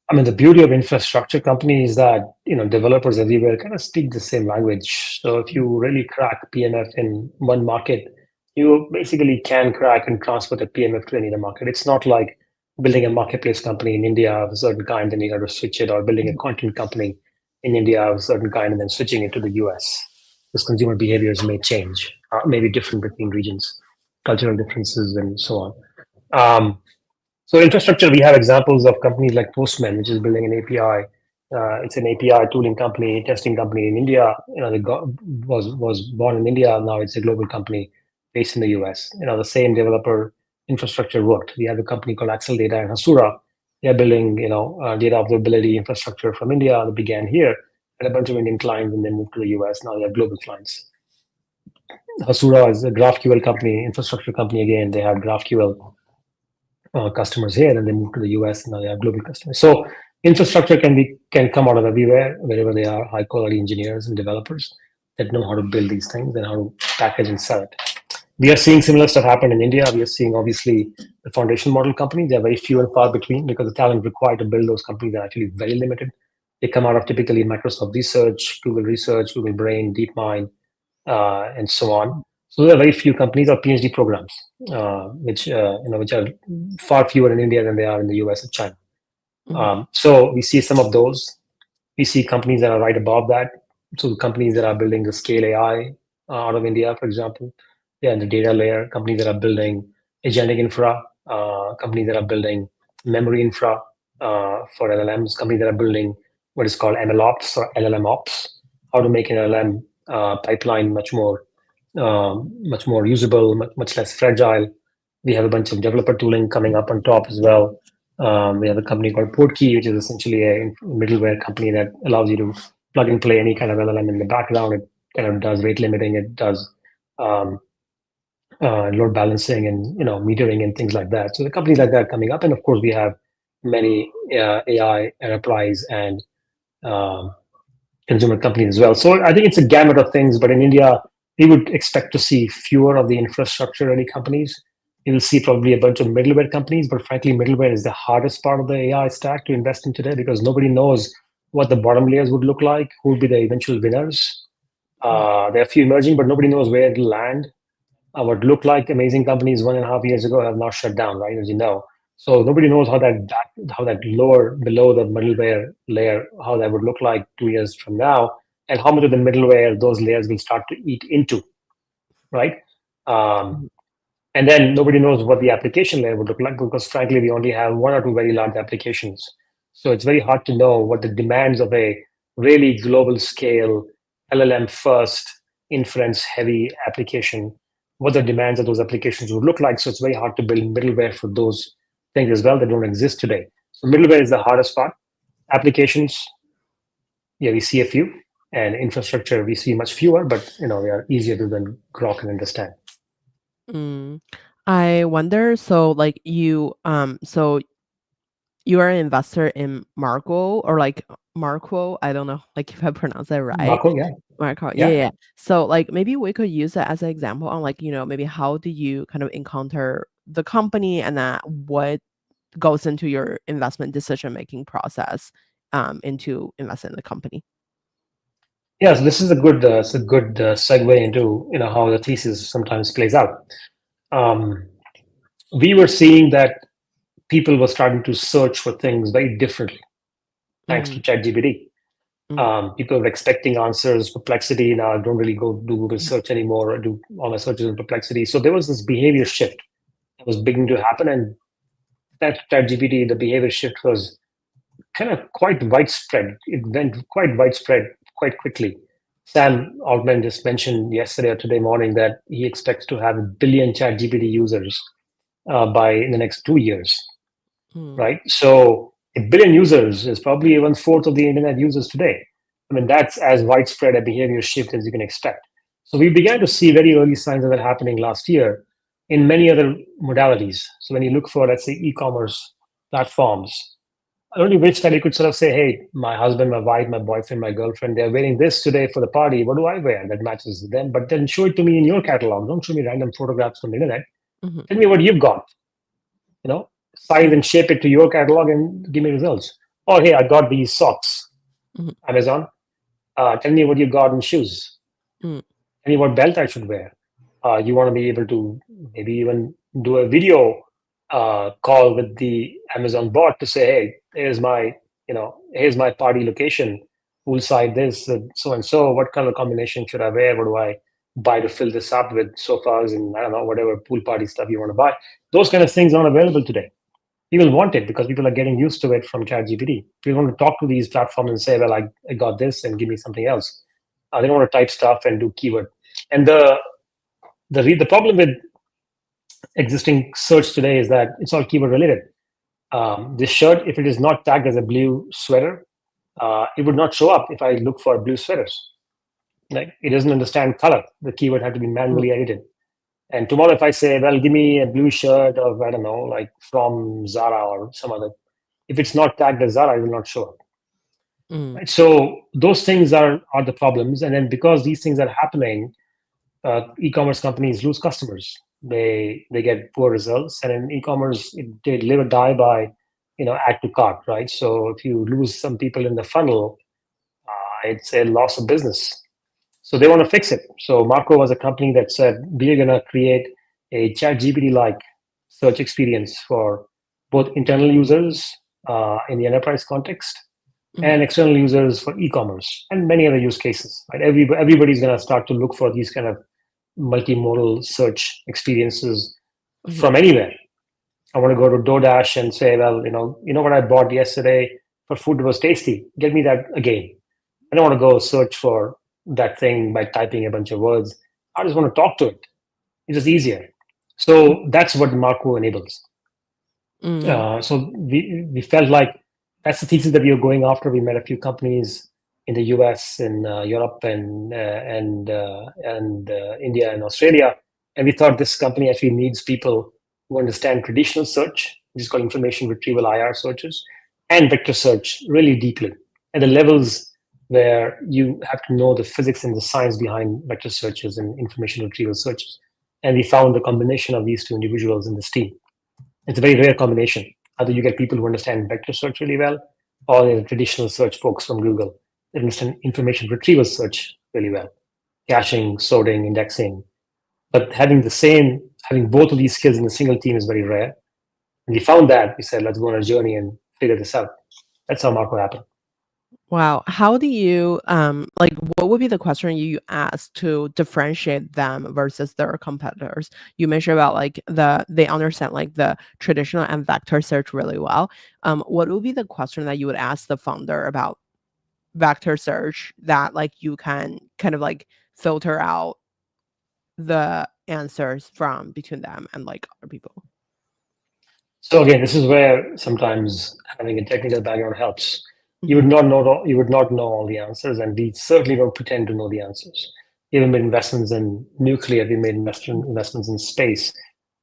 I mean, the beauty of infrastructure companies is that developers everywhere kind of speak the same language. So if you really crack PMF in one market, you basically can crack and transfer the PMF to any other market. It's not like building a marketplace company in India of a certain kind, then you have to switch it, or building a content company in India of a certain kind and then switching it to the US. Because consumer behaviors may change, may be different between regions, cultural differences, and so on. So infrastructure, we have examples of companies like Postman, which is building an API. It's an API tooling company, testing company in India. They was born in India. Now it's a global company based in the US. The same developer infrastructure worked. We have a company called Axel Data and Hasura. They're building, data observability infrastructure from India that began here, and a bunch of Indian clients, and then moved to the US. Now they have global clients. Hasura is a GraphQL company, infrastructure company again. They have GraphQL customers here, and they move to the US. And now they have global customers. So infrastructure can come out of everywhere, wherever they are high quality engineers and developers that know how to build these things and how to package and sell it. We are seeing similar stuff happen in India. We are seeing obviously the foundation model companies. They are very few and far between because the talent required to build those companies are actually very limited. They come out of typically Microsoft Research, Google Brain, DeepMind, and so on. So there are very few companies or PhD programs, which are far fewer in India than they are in the US and China. Mhm. So we see some of those. We see companies that are right above that. So the companies that are building the scale AI out of India, for example, yeah, in the data layer, companies that are building agentic infra, companies that are building memory infra for LLMs, companies that are building what is called MLOps or LLM ops, how to make an LLM pipeline much more usable, much less fragile. We have a bunch of developer tooling coming up on top as well. We have a company called Portkey, which is essentially a middleware company that allows you to plug and play any kind of LLM in the background. It kind of does rate limiting. It does um, load balancing and metering and things like that. So the companies like that coming up, and of course we have many AI enterprise and um, consumer companies as well. So I think it's a gamut of things. But in India, we would expect to see fewer of the infrastructure-ready companies. You will see probably a bunch of middleware companies, but frankly, middleware is the hardest part of the AI stack to invest in today because nobody knows what the bottom layers would look like, who would be the eventual winners. There are a few emerging, but nobody knows where it'll land. What looked like amazing companies 1.5 years ago have now shut down, right? As you know, so nobody knows how that lower below the middleware layer, how that would look like 2 years from now, and how much of the middleware those layers will start to eat into, right? Um, Mhm. and then nobody knows what the application layer would look like because, frankly, we only have one or two very large applications. So it's very hard to know what the demands of a really global scale LLM first inference heavy application, what the demands of those applications would look like. So it's very hard to build middleware for those things as well that don't exist today. So middleware is the hardest part. Applications, yeah, we see a few, and infrastructure we see much fewer, but they are easier to then grok and understand. Mm. I wonder, so like so you are an investor in Marco or like Marco, I don't know, like if I pronounce it right. Marco, yeah, Marco, yeah, yeah. yeah. So like maybe we could use it as an example on like, maybe how do you kind of encounter the company and that what goes into your investment decision making process into investing in the company. Yeah, so this is it's a good segue into how the thesis sometimes plays out. Um, we were seeing that people were starting to search for things very differently thanks to Mhm, ChatGPT. mhm, People were expecting answers, perplexity. Now I don't really go do Google search anymore or do all my searches in perplexity. So there was this behavior shift that was beginning to happen, and that ChatGPT, the behavior shift was kind of quite widespread. It went quite widespread quite quickly. Sam Altman just mentioned yesterday or today morning that he expects to have 1 billion ChatGPT users by in the next 2 years, mhm, right? So 1 billion users is probably 1/4 of the internet users today. I mean, that's as widespread a behavior shift as you can expect. So we began to see very early signs of that happening last year in many other modalities. So when you look for, let's say, e-commerce platforms, I only wish that you could sort of say, hey, my husband, my wife, my boyfriend, my girlfriend, they're wearing this today for the party. What do I wear that matches them? But then show it to me in your catalog. Don't show me random photographs from the internet. mhm, Tell me what you've got, size mhm, and shape it to your catalog and give me results. Oh, hey, I got these socks, mhm, Amazon. Tell me what you got in shoes. mhm, Tell me what belt I should wear. You want to be able to maybe even do a video call with the Amazon bot to say, hey, here's my party location, poolside this, so and so. What kind of combination should I wear? What do I buy to fill this up with sofas and I don't know, whatever pool party stuff you want to buy? Those kind of things aren't available today. People want it because people are getting used to it from ChatGPT. People want to talk to these platforms and say, well, I got this and give me something else. They don't want to type stuff and do keyword. And the problem with existing search today is that it's all keyword related. This shirt, if it is not tagged as a blue sweater, it would not show up if I look for blue sweaters. Like it doesn't understand color. The keyword had to be Mm, manually edited. And tomorrow, if I say, well, give me a blue shirt of, I don't know, like from Zara or some other, if it's not tagged as Zara, it will not show up. mm, Right? So those things are the problems. And then because these things are happening, e-commerce companies lose customers. They get poor results, and in e-commerce, they live or die by add to cart, right? So if you lose some people in the funnel, it's a loss of business. So they want to fix it. So Marco was a company that said we're going to create a ChatGPT like search experience for both internal users in the enterprise context mm, and external users for e-commerce and many other use cases. Right? Everybody's going to start to look for these kind of multimodal search experiences mhm, from anywhere. I want to go to DoorDash and say, well, what I bought yesterday for food was tasty. Get me that again. I don't want to go search for that thing by typing a bunch of words. I just want to talk to it. It's just easier. So that's what Marco enables. mm, So we felt like that's the thesis that we were going after. We met a few companies in the US and Europe and India and Australia, and we thought this company actually needs people who understand traditional search, which is called information retrieval (IR) searches, and vector search really deeply, and the levels where you have to know the physics and the science behind vector searches and information retrieval searches. And we found the combination of these two individuals in this team. It's a very rare combination. Either you get people who understand vector search really well, or the traditional search folks from Google that understand information retrieval search really well, caching, sorting, indexing. But having both of these skills in a single team is very rare. And we found that. We said, let's go on a journey and figure this out. That's how Marco happened. Wow. How do you like what would be the question you ask to differentiate them versus their competitors? You mentioned about like they understand like the traditional and vector search really well. What would be the question that you would ask the founder about vector search that like you can kind of like filter out the answers from between them and like other people? So again, this is where sometimes having a technical background helps. Mhm, You would not know all the answers, and we certainly don't pretend to know the answers. Even with investments in nuclear, we made investments in space.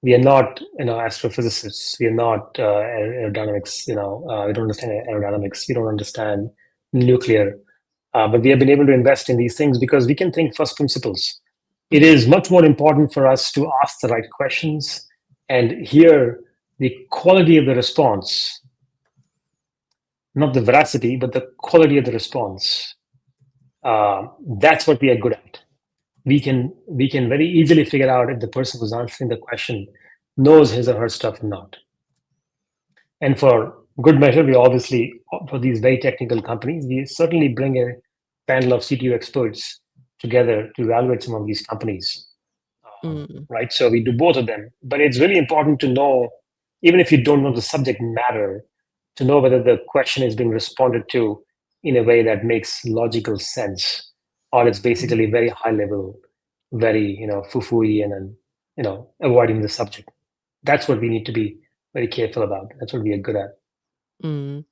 We are not, astrophysicists. We are not aerodynamics. We don't understand aerodynamics. We don't understand nuclear. But we have been able to invest in these things because we can think first principles. It mhm, is much more important for us to ask the right questions and hear the quality of the response, not the veracity, but the quality of the response. That's what we are good at. We can very easily figure out if the person who's answering the question knows his or her stuff or not. And for good measure, we obviously, for these very technical companies, we certainly bring a panel of CTO experts together to evaluate some of these companies. mm, Right? So we do both of them. But it's really important to know, even if you don't know the subject matter, to know whether the question is being responded to in a way that makes logical sense, or it's mhm, basically very high level, very foo-fooey, and then avoiding the subject. That's what we need to be very careful about. That's what we are good at. mm.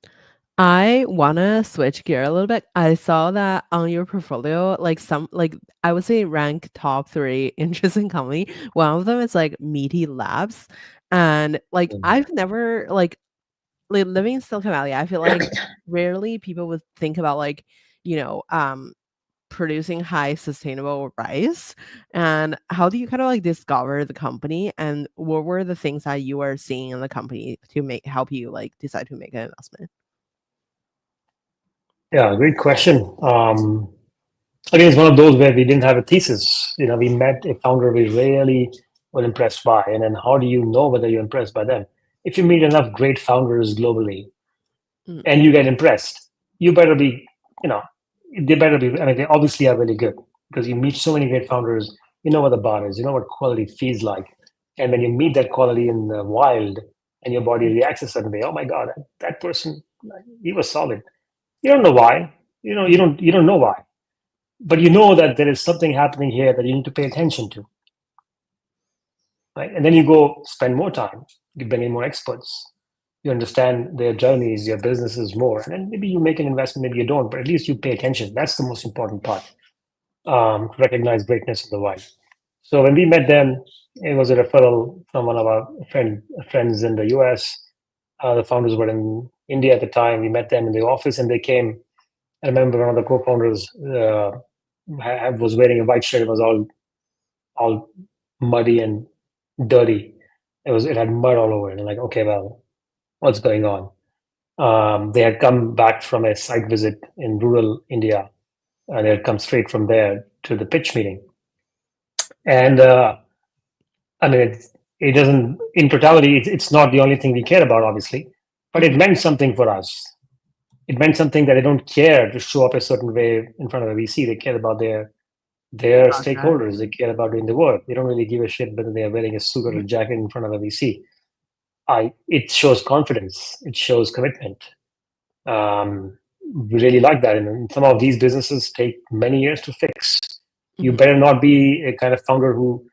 I wanna switch gear a little bit. I saw that on your portfolio, like some like I would say rank top 3 interesting company. One of them is like Mely Labs. And like Mm. I've never like living in Silicon Valley, I feel like rarely people would think about like, you know, producing high sustainable rice. And how do you kind of like discover the company and what were the things that you were seeing in the company to make help you like decide to make an investment? Yeah, great question. Again, it's one of those where we didn't have a thesis. We met a founder we really were impressed by, and then how do you know whether you're impressed by them? If you meet enough great founders globally Mm, and you get impressed, you better be, you know, they better be. I mean, they obviously are really good because you meet so many great founders. You know what the bar is. You know what quality feels like, and when you meet that quality in the wild, and your body mm, reacts a certain way. Oh my God, that person, he was solid. You don't know why. mm, You don't know why, but you know that there is something happening here that you need to pay attention to, right? And then you go spend more time, you bring in more experts, you understand their journeys, your businesses more, and then maybe you make an investment, maybe you don't, but at least you pay attention. That's the most important part, to recognize greatness in the wild. So when we met them, it was a referral from one of our friends in the US. The founders were in India at the time. We met them in the office and they came. I remember one of the co-founders was wearing a white shirt. It was all muddy and dirty. It had mud all over it. And like, okay, well, what's going on? They had come back from a site visit in rural India, and they had come straight from there to the pitch meeting. And I mean, it doesn't in totality. It's not the only thing we care about, obviously, but it mhm. meant something for us. It meant something that they don't care to show up a certain way in front of a VC. They care about their Project. stakeholders. They care about doing the work. They don't really give a shit whether they are wearing a suit or a Mhm, jacket in front of a VC. It shows confidence. It shows commitment. We really like that. And some of these businesses take many years to fix. You mhm, better not be a kind of founder who,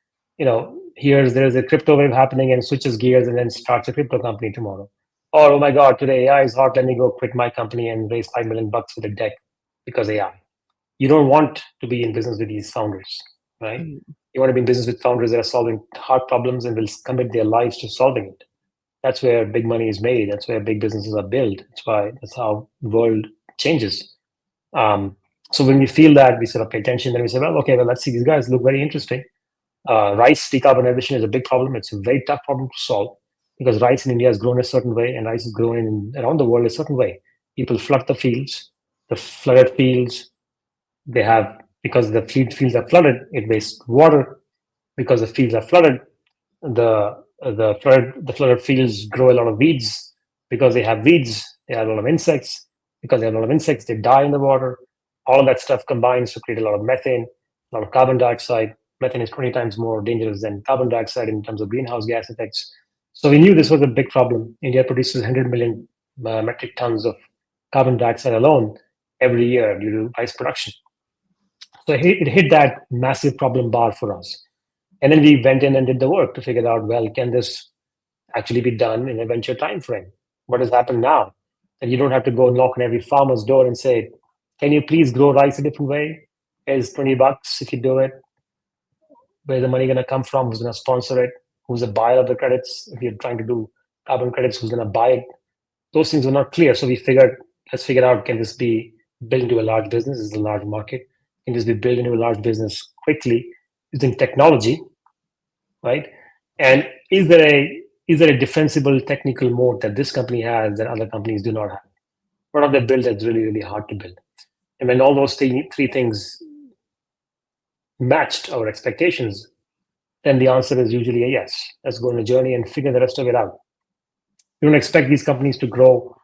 hears there's a crypto wave happening and switches gears and then starts a crypto company tomorrow. Or, oh my God, today AI is hot. Let me go quit my company and raise $5 million with a deck because AI. You don't want to be in business with these founders, right? mhm, You want to be in business with founders that are solving hard problems and will commit their lives to solving it. That's where big money is made. That's where big businesses are built. That's how the world changes. Um, so when we feel that, we sort of pay attention. Then we say, well, okay, well, let's see. These guys look very interesting. Rice decarbonization is a big problem. It's a very tough problem to solve because rice in India has grown a certain way, and rice is grown around the world a certain way. People flood the fields. The flooded fields, they have because the fields are flooded. It wastes water because the fields are flooded. The flooded fields grow a lot of weeds because they have weeds. They have a lot of insects because they have a lot of insects. They die in the water. All of that stuff combines to create a lot of methane, a lot of carbon dioxide. Methane is 20 times more dangerous than carbon dioxide in terms of greenhouse gas effects. So we knew this was a big problem. India produces 100 million metric tons of carbon dioxide alone every year due to rice production. So it hit that massive problem bar for us. And then we went in and did the work to figure out, well, can this actually be done in a venture time frame? What has happened now? And you don't have to go knock on every farmer's door and say, can you please grow rice a different way? Here's $20 if you do it. Where's the money going to come from? Who's going to sponsor it? Who's the buyer of the credits? If you're trying to do carbon credits, who's going to buy it? Those things were not clear. So we figured, let's figure out, can this be built into a large business? Is a large market? Can this be built into a large business quickly using technology, right? And is there a defensible technical moat that this company has that other companies do not have? What have they built that's really, really hard to build? And when all those three things matched our expectations, then the answer is usually a yes. Let's go on a journey and figure the rest of it out. You don't expect these companies to grow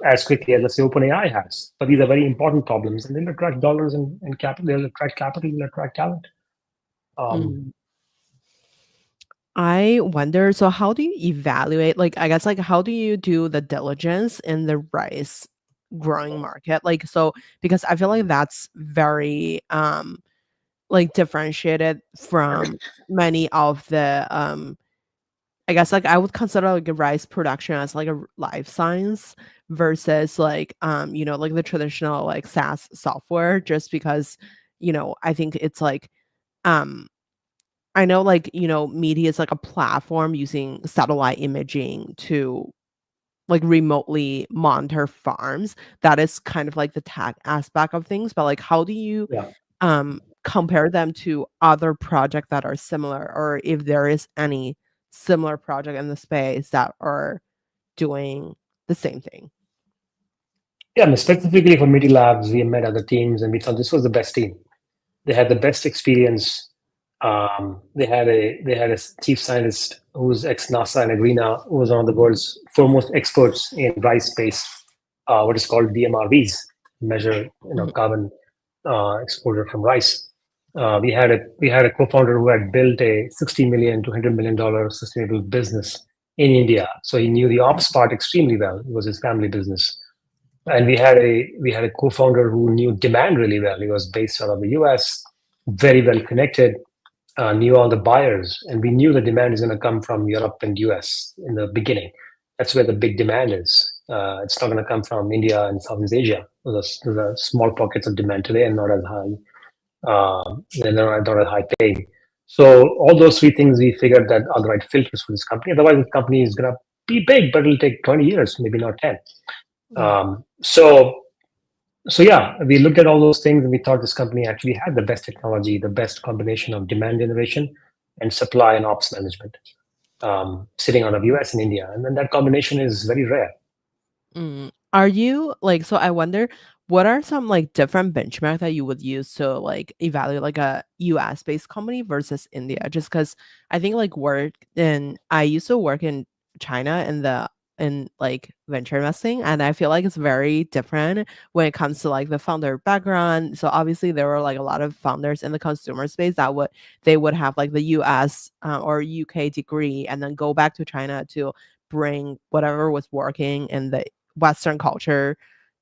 as quickly as, let's say, OpenAI has. But these are very important problems, and they'll attract dollars and capital. They'll attract capital, they'll attract talent. Um, mhm. I wonder, so how do you evaluate, like, I guess, like, how do you do the diligence in the rice growing market? Like, so because I feel like that's very, like, differentiated from many of the, I guess, like, I would consider, like, a rice production as, like, a life science versus, like, like, the traditional, like, SaaS software just because, I think it's, like, um I know, like, media is like a platform using satellite imaging to, like, remotely monitor farms. That is kind of like the tech aspect of things, but, like, how do you, yeah, compare them to other projects that are similar, or if there is any similar project in the space that are doing the same thing? Yeah, I mean, specifically for Mely Labs, we met other teams and we thought this was the best team. They had the best experience. They had a chief scientist who was ex NASA and Agrina, who was one of the world's foremost experts in rice-based what is called DMRVs, measure Mhm, carbon exposure from rice. We had a co-founder who had built a 60 million to $100 million sustainable business in India, so he knew the ops part extremely well. It was his family business, and we had a co-founder who knew demand really well. He was based out of the US, very well connected, knew all the buyers, and we knew the demand is going to come from Europe and US in the beginning. That's where the big demand is. It's not going to come from India and Southeast Asia. Those are small pockets of demand today and not as high. They're not as high paying. So all those three things we figured that are the right filters for this company. Otherwise, the company is going to be big, but it'll take 20 years, maybe not 10. mhm, So yeah, we looked at all those things and we thought this company actually had the best technology, the best combination of demand generation and supply and ops management, sitting out of US and India. And then that combination is very rare. mm. Are you like, so I wonder, what are some like different benchmark that you would use to like evaluate like a US based company versus India? Just because I think like I used to work in China in like venture investing, and I feel like it's very different when it comes to like the founder background. So obviously there were like a lot of founders in the consumer space that would have like the US or UK degree and then go back to China to bring whatever was working in the Western culture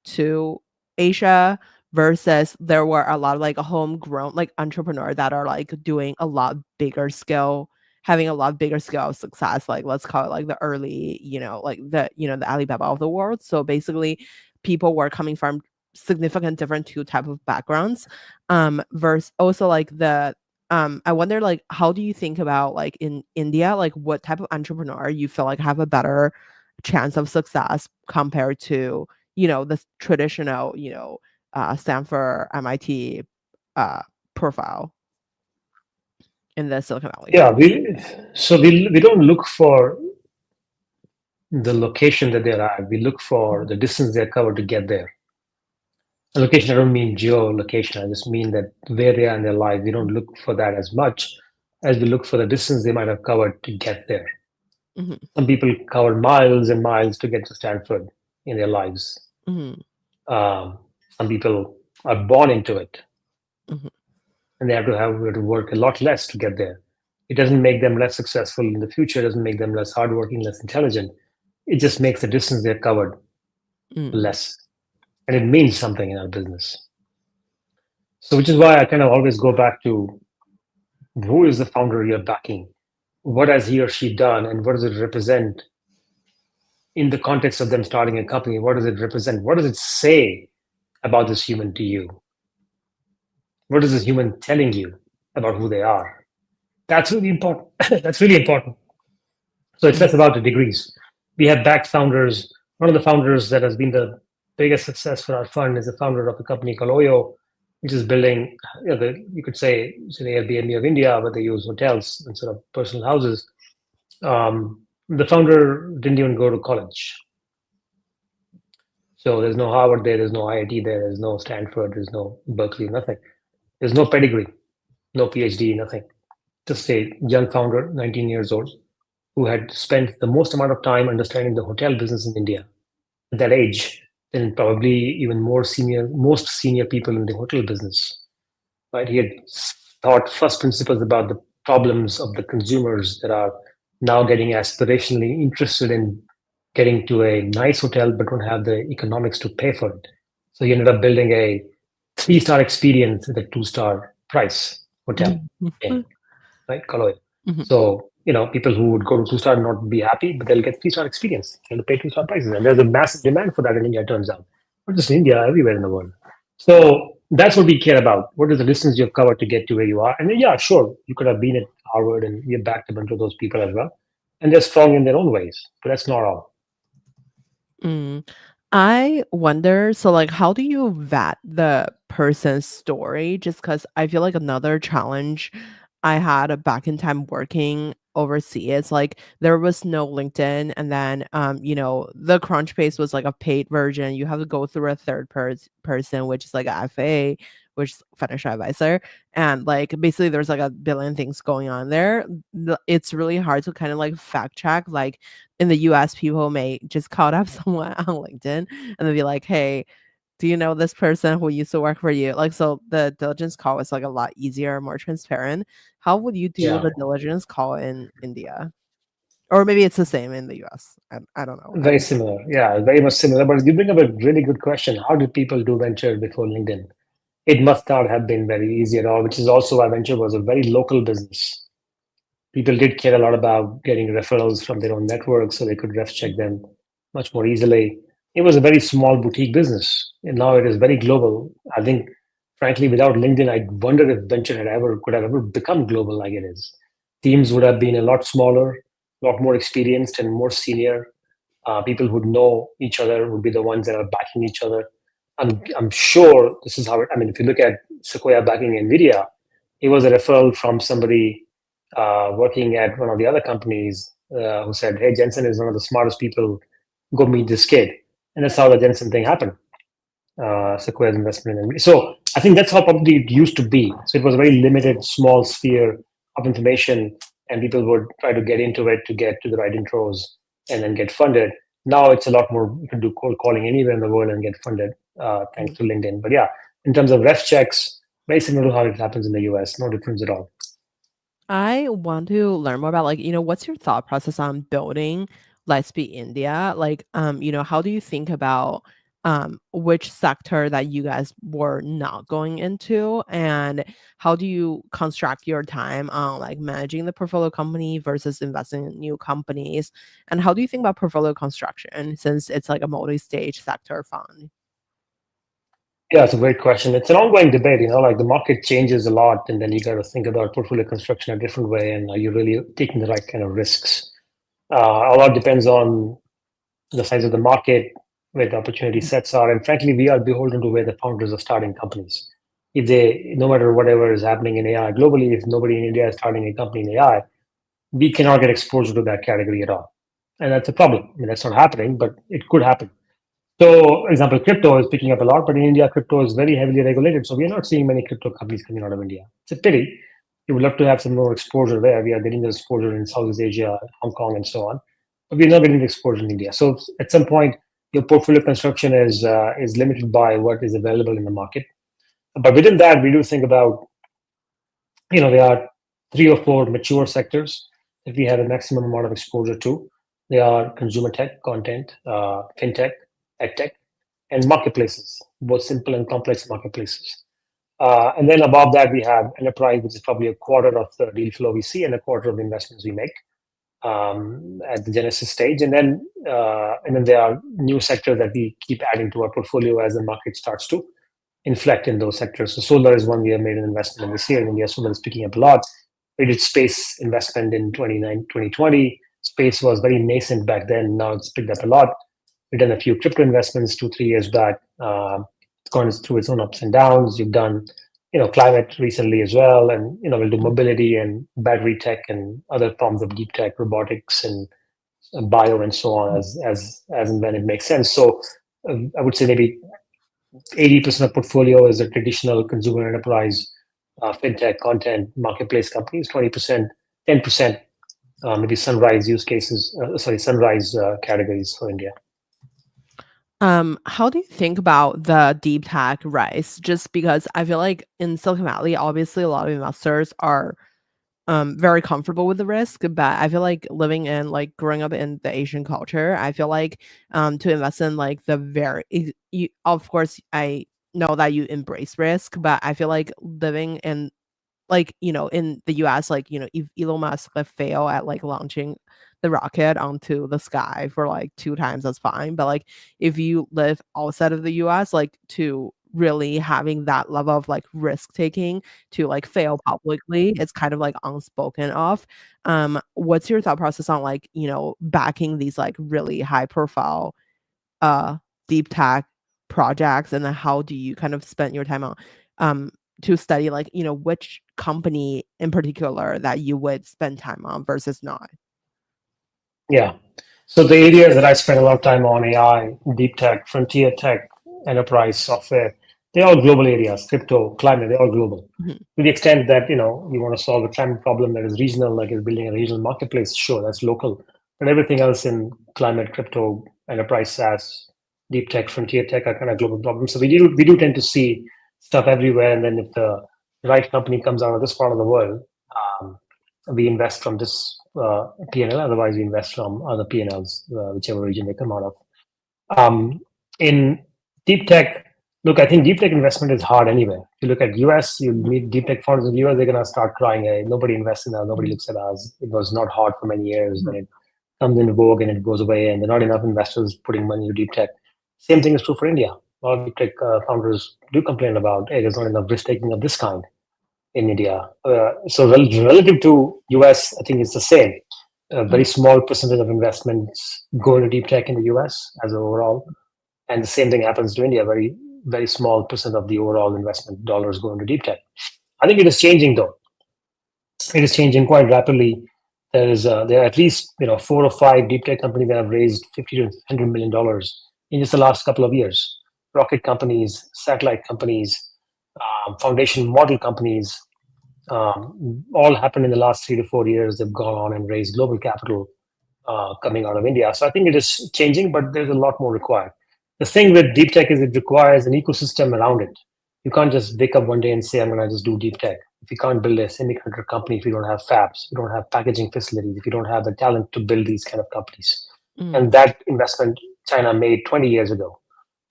to Asia, versus there were a lot of like homegrown like entrepreneur that are like doing a lot bigger scale, having a lot bigger scale of success, like let's call it like the early, like the Alibaba of the world. So basically people were coming from significant different two type of backgrounds. Versus also like the I wonder like how do you think about like in India, like what type of entrepreneur you feel like have a better chance of success compared to, the traditional, Stanford, MIT uh profile in the Silicon Valley? Yeah, we don't look for the location that they're at. We look for Mhm, the distance they're covered to get there. The location, I don't mean geolocation. I just mean that where they are in their life. We don't look for that as much as we look for the distance they might have covered to get there. mhm, Some people cover miles and miles to get to Stanford in their lives. mhm, Um, some people are born into it, mhm, and they have to work a lot less to get there. It doesn't make them less successful in the future. It doesn't make them less hardworking, less intelligent. It just makes the distance they're covered mhm, less, and it means something in our business. So, which is why I kind of always go back to who is the founder you're backing, what has he or she done, and what does it represent in the context of them starting a company? What does it represent? What does it say about this human to you? What is this human telling you about who they are? That's really important. That's really important. So it's mhm, less about the degrees. We have backed founders. One of the founders that has been the biggest success for our fund is the founder of a company called Oyo, which is building, you could say it's an Airbnb of India, but they use hotels instead of personal houses. The founder didn't even go to college. So there's no Harvard there, there's no IIT there, there's no Stanford, there's no Berkeley, nothing. There's no pedigree, no PhD, nothing. Just a young founder, 19 years old, who had spent the most amount of time understanding the hotel business in India at that age than probably even most senior people in the hotel business. Right? He had thought first principles about the problems of the consumers that are now getting aspirationally interested in getting to a nice hotel but don't have the economics to pay for it. So he ended up building a 3-star experience at a 2-star price hotel mhm, chain, right? Color. mhm, So, people who would go to 2-star and not be happy, but they'll get 3-star experience. They'll pay 2-star prices. And there's a massive demand for that in India, it turns out. Not just in India, everywhere in the world. So that's what we care about. What is the distance you've covered to get to where you are? And then, yeah, sure, you could have been at Harvard and we have backed a bunch of those people as well. And they're strong in their own ways, but that's not all. mm. I wonder, so like how do you vet the person's story? Just because I feel like another challenge I had back in time working oversee. It's like there was no LinkedIn, and then the Crunchbase was like a paid version. You have to go through a third person, which is like a FA, which is financial advisor, and like basically there's like a billion things going on there. It's really hard to kind of like fact check. Like in the US, people may just call up someone on LinkedIn and they'll be like, hey, do you know this person who used to work for you? Like, so the diligence call is like a lot easier, more transparent. How would you do Yeah, the diligence call in India? Or maybe it's the same in the US. I don't know. very similar. Yeah, very much similar. But you bring up a really good question. How did people do venture before LinkedIn? It must not have been very easy at all, which is also why venture was a very local business. People did care a lot about getting referrals from their own network so they could ref check them much more easily. It was a very small boutique business, and now it is very global. I think, frankly, without LinkedIn, I wonder if venture could have ever become global like it is. Teams would have been a lot smaller, a lot more experienced, and more senior. People who know each other would be the ones that are backing each other. I'm sure this is how it. I mean, if you look at Sequoia backing Nvidia, it was a referral from somebody working at one of the other companies who said, "Hey, Jensen is one of the smartest people. Go meet this kid." And that's how the Jensen thing happened. Sequoia's investment in Nvidia. So I think that's how probably it used to be. So it was a very limited, small sphere of information, and people would try to get into it to get to the right intros and then get funded. Now it's a lot more. You can do cold calling anywhere in the world and get funded thanks to LinkedIn. But yeah, in terms of ref checks, very similar to how it happens in the US. No difference at all. I want to learn more about like, what's your thought process on building Lightspeed India? Like, how do you think about which sector that you guys were not going into, and how do you construct your time on like managing the portfolio company versus investing in new companies? And how do you think about portfolio construction since it's like a multi-stage sector fund? Yeah, it's a great question. It's an ongoing debate, like the market changes a lot, and then you got to think about portfolio construction a different way, and are you really taking the right kind of risks? A lot depends on the size of the market, where the opportunity sets are, and frankly, we are beholden to where the founders are starting companies. If they, no matter whatever is happening in AI globally, if nobody in India is starting a company in AI, we cannot get exposure to that category at all, and that's a problem. I mean, that's not happening, but it could happen. So, for example, crypto is picking up a lot, but in India, crypto is very heavily regulated. So we are not seeing many crypto companies coming out of India. It's a pity. We would love to have some more exposure there. We are getting the exposure in Southeast Asia, Hong Kong, and so on, but we're not getting the exposure in India. So at some point, your portfolio construction is limited by what is available in the market. But within that, we do think about, there are 3 or 4 mature sectors that we have a maximum amount of exposure to. They are consumer tech, content, fintech, edtech, and marketplaces, both simple and complex marketplaces. And then above that, we have enterprise, which is probably a quarter of the deal flow we see and a quarter of the investments we make at the genesis stage. And then there are new sectors that we keep adding to our portfolio as the market starts to inflect in those sectors. So solar is one we have made an investment in this year. In India, solar is picking up a lot. We did space investment in 2020. Space was very nascent back then. Now it's picked up a lot. We've done a few crypto investments 2, 3 years back. It's gone through its own ups and downs. You've done, climate recently as well, and we'll do mobility and battery tech and other forms of deep tech, robotics and bio and so on as and when it makes sense. So I would say maybe 80% of portfolio is a traditional consumer enterprise, fintech, content, marketplace companies. 20%, 10%, maybe sunrise use cases. Sunrise categories for India. How do you think about the deep tech rise? Just because I feel like in Silicon Valley, obviously a lot of investors are very comfortable with the risk, but I feel like living in like growing up in the Asian culture, I feel like to invest in like the of course I know that you embrace risk, but I feel like living in like, in the US, like, if Elon Musk like fail at like launching the rocket onto the sky for like 2 times, that's fine. But like if you live outside of the US, like to really having that level of like risk taking to like fail publicly, it's kind of like unspoken of. What's your thought process on like, backing these like really high profile uh deep tech projects, and then how do you kind of spend your time on um to study like which company in particular that you would spend time on versus not? Yeah. So the areas that I spend a lot of time on: AI, deep tech, frontier tech, enterprise software, they're all global areas. Crypto, climate, they're all global. Mhm. To the extent that you want to solve a climate problem that is regional, like is building a regional marketplace, sure, that's local. But everything else in climate, crypto, enterprise SaaS, deep tech, frontier tech are kind of global problems. So we do tend to see stuff everywhere. And then if the right company comes out of this part of the world, um, we invest from this P&L. Otherwise, we invest from other P&Ls, whichever region they come out of. In deep tech, look, I think deep tech investment is hard anywhere. If you look at US, you meet deep tech funds in the US, they're going to start crying. Hey, nobody invests in us. Nobody looks at us. It was not hard for many years. Then it comes into vogue and it goes away, and there are not enough investors putting money into deep tech. Same thing is true for India. A lot of deep tech founders do complain about, hey, there's not enough risk taking of this kind in India. So relative to US, I think it's the same. A very small percentage of investments go into deep tech in the US as overall, and the same thing happens to India. Very small percent of the overall investment dollars go into deep tech. I think it is changing though. It is changing quite rapidly. There are at least 4 or 5 deep tech companies that have raised $50 to $100 million in just the last couple of years. Rocket companies, satellite companies, foundation model companies, all happened in the last 3 to 4 years. They've gone on and raised global capital coming out of India. So I think it is changing, but there's a lot more required. The thing with deep tech is it requires an ecosystem around it. You can't just wake up one day and say, I'm going to just do deep tech. If you can't build a semiconductor company, if you don't have fabs, if you don't have packaging facilities, if you don't have the talent to build these kind of companies. Mm. And that investment China made 20 years ago.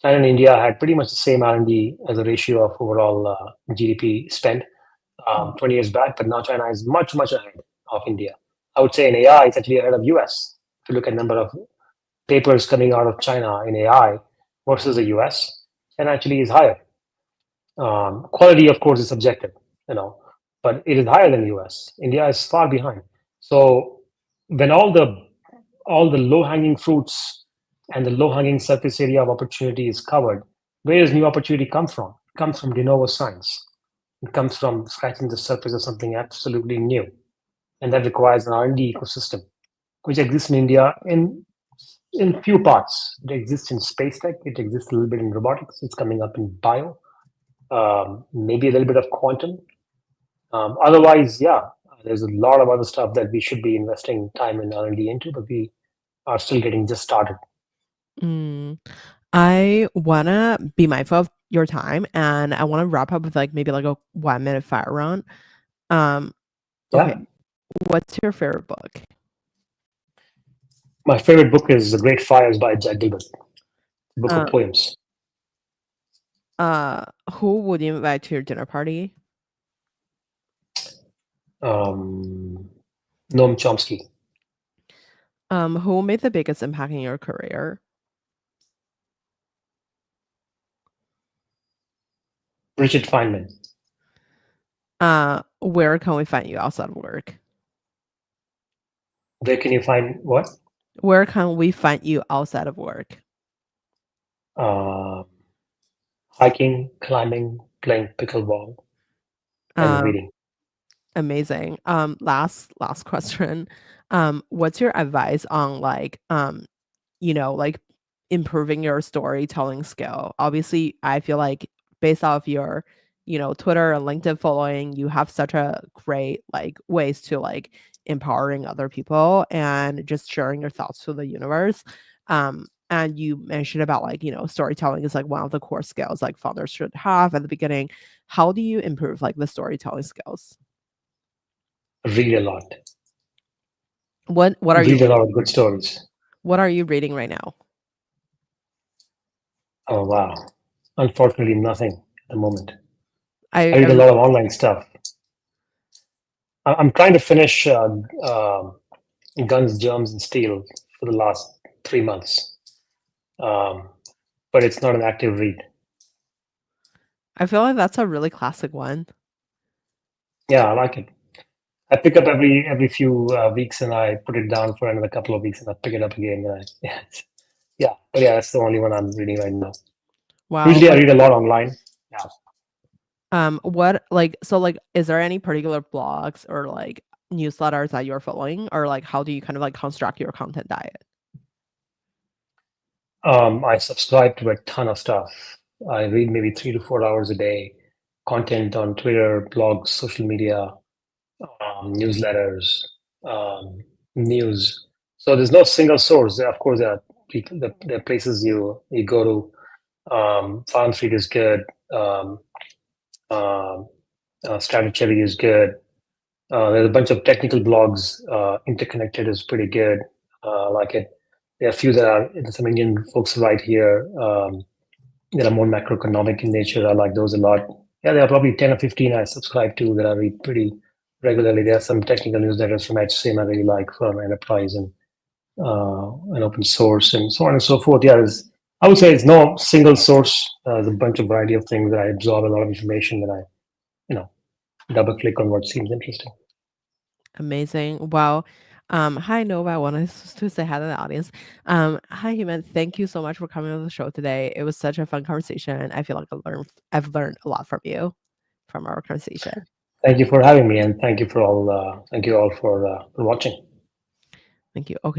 China and India had pretty much the same R&D as a ratio of overall GDP spend 20 years back, but now China is much, much ahead of India. I would say in AI, it's actually ahead of US. If you look at number of papers coming out of China in AI versus the US, China actually is higher. Quality, of course, is subjective, you know, but it is higher than US. India is far behind. So when all the low-hanging fruits and the low-hanging surface area of opportunity is covered, where does new opportunity come from? It comes from de novo science. It comes from scratching the surface of something absolutely new, and that requires an R&D ecosystem, which exists in India in few parts. It exists in space tech. It exists a little bit in robotics. It's coming up in bio, maybe a little bit of quantum. Otherwise, yeah, there's a lot of other stuff that we should be investing time in R&D into, but we are still getting just started. Mm. I wanna be mindful of your time, and I wanna wrap up with, like, maybe, like, a 1-minute fire round. Um, okay, Yeah, what's your favorite book? my favorite book is The Great Fires by Jack Gilbert, a book of Uh, poems. who would you invite to your dinner party? Um, Noam Chomsky, Who made the biggest impact in your career? Richard Feynman. Where can we find you outside of work? Where can you find what? Where can we find you outside of work? Uh, Hiking, climbing, playing pickleball, and Um, reading. Amazing. Last question. What's your advice on, like, like, improving your storytelling skill? Obviously, I feel like based off your, Twitter and LinkedIn following, you have such a great, like, ways to, like, empowering other people and just sharing your thoughts to the universe. And you mentioned about, like, storytelling is, like, one of the core skills, like, founders should have at the beginning. How do you improve, like, the storytelling skills? Read a lot. What are you Read a lot reading? of good stories. What are you reading right now? Oh, wow. Unfortunately, nothing at the moment. I I read a I lot of online stuff. I'm trying to finish Guns, Germs, and Steel for the last 3 months, um, but it's not an active read. I feel like that's a really classic one. Yeah, I like it. I pick up every few weeks and I put it down for another couple of weeks and I pick it up again. And yeah, yeah, but yeah, that's the only one I'm reading right now. Wow, Usually, I read a lot online. Yeah, What like so like is there any particular blogs or like newsletters that you're following, or like how do you kind of like construct your content diet? I subscribe to a ton of stuff. I read maybe 3 to 4 hours a day, content on Twitter, blogs, social media, newsletters, um, news. So there's no single source. Of course, there are people, there are places you go to. Farm Street is good. Um, um, Strategy is good. There's a bunch of technical blogs. Interconnected is pretty good. I like it. There are a few that are there's some Indian folks right here that are more macroeconomic in nature. I like those a lot. Yeah, there are probably 10 or 15 I subscribe to that I read pretty regularly. There are some technical newsletters from HCM I really like for enterprise and open source and so on and so forth. Yeah, I would say it's no single source. There's a bunch of variety of things that I absorb a lot of information that I, you know, double click on what seems interesting. Amazing. Wow. Hi Nova. I wanted to say hi to the audience. Hi Hemant. Thank you so much for coming on the show today. It was such a fun conversation. I feel like I've learned a lot from you from our conversation. Thank you for having me, and thank you all for watching. Thank you. Okay.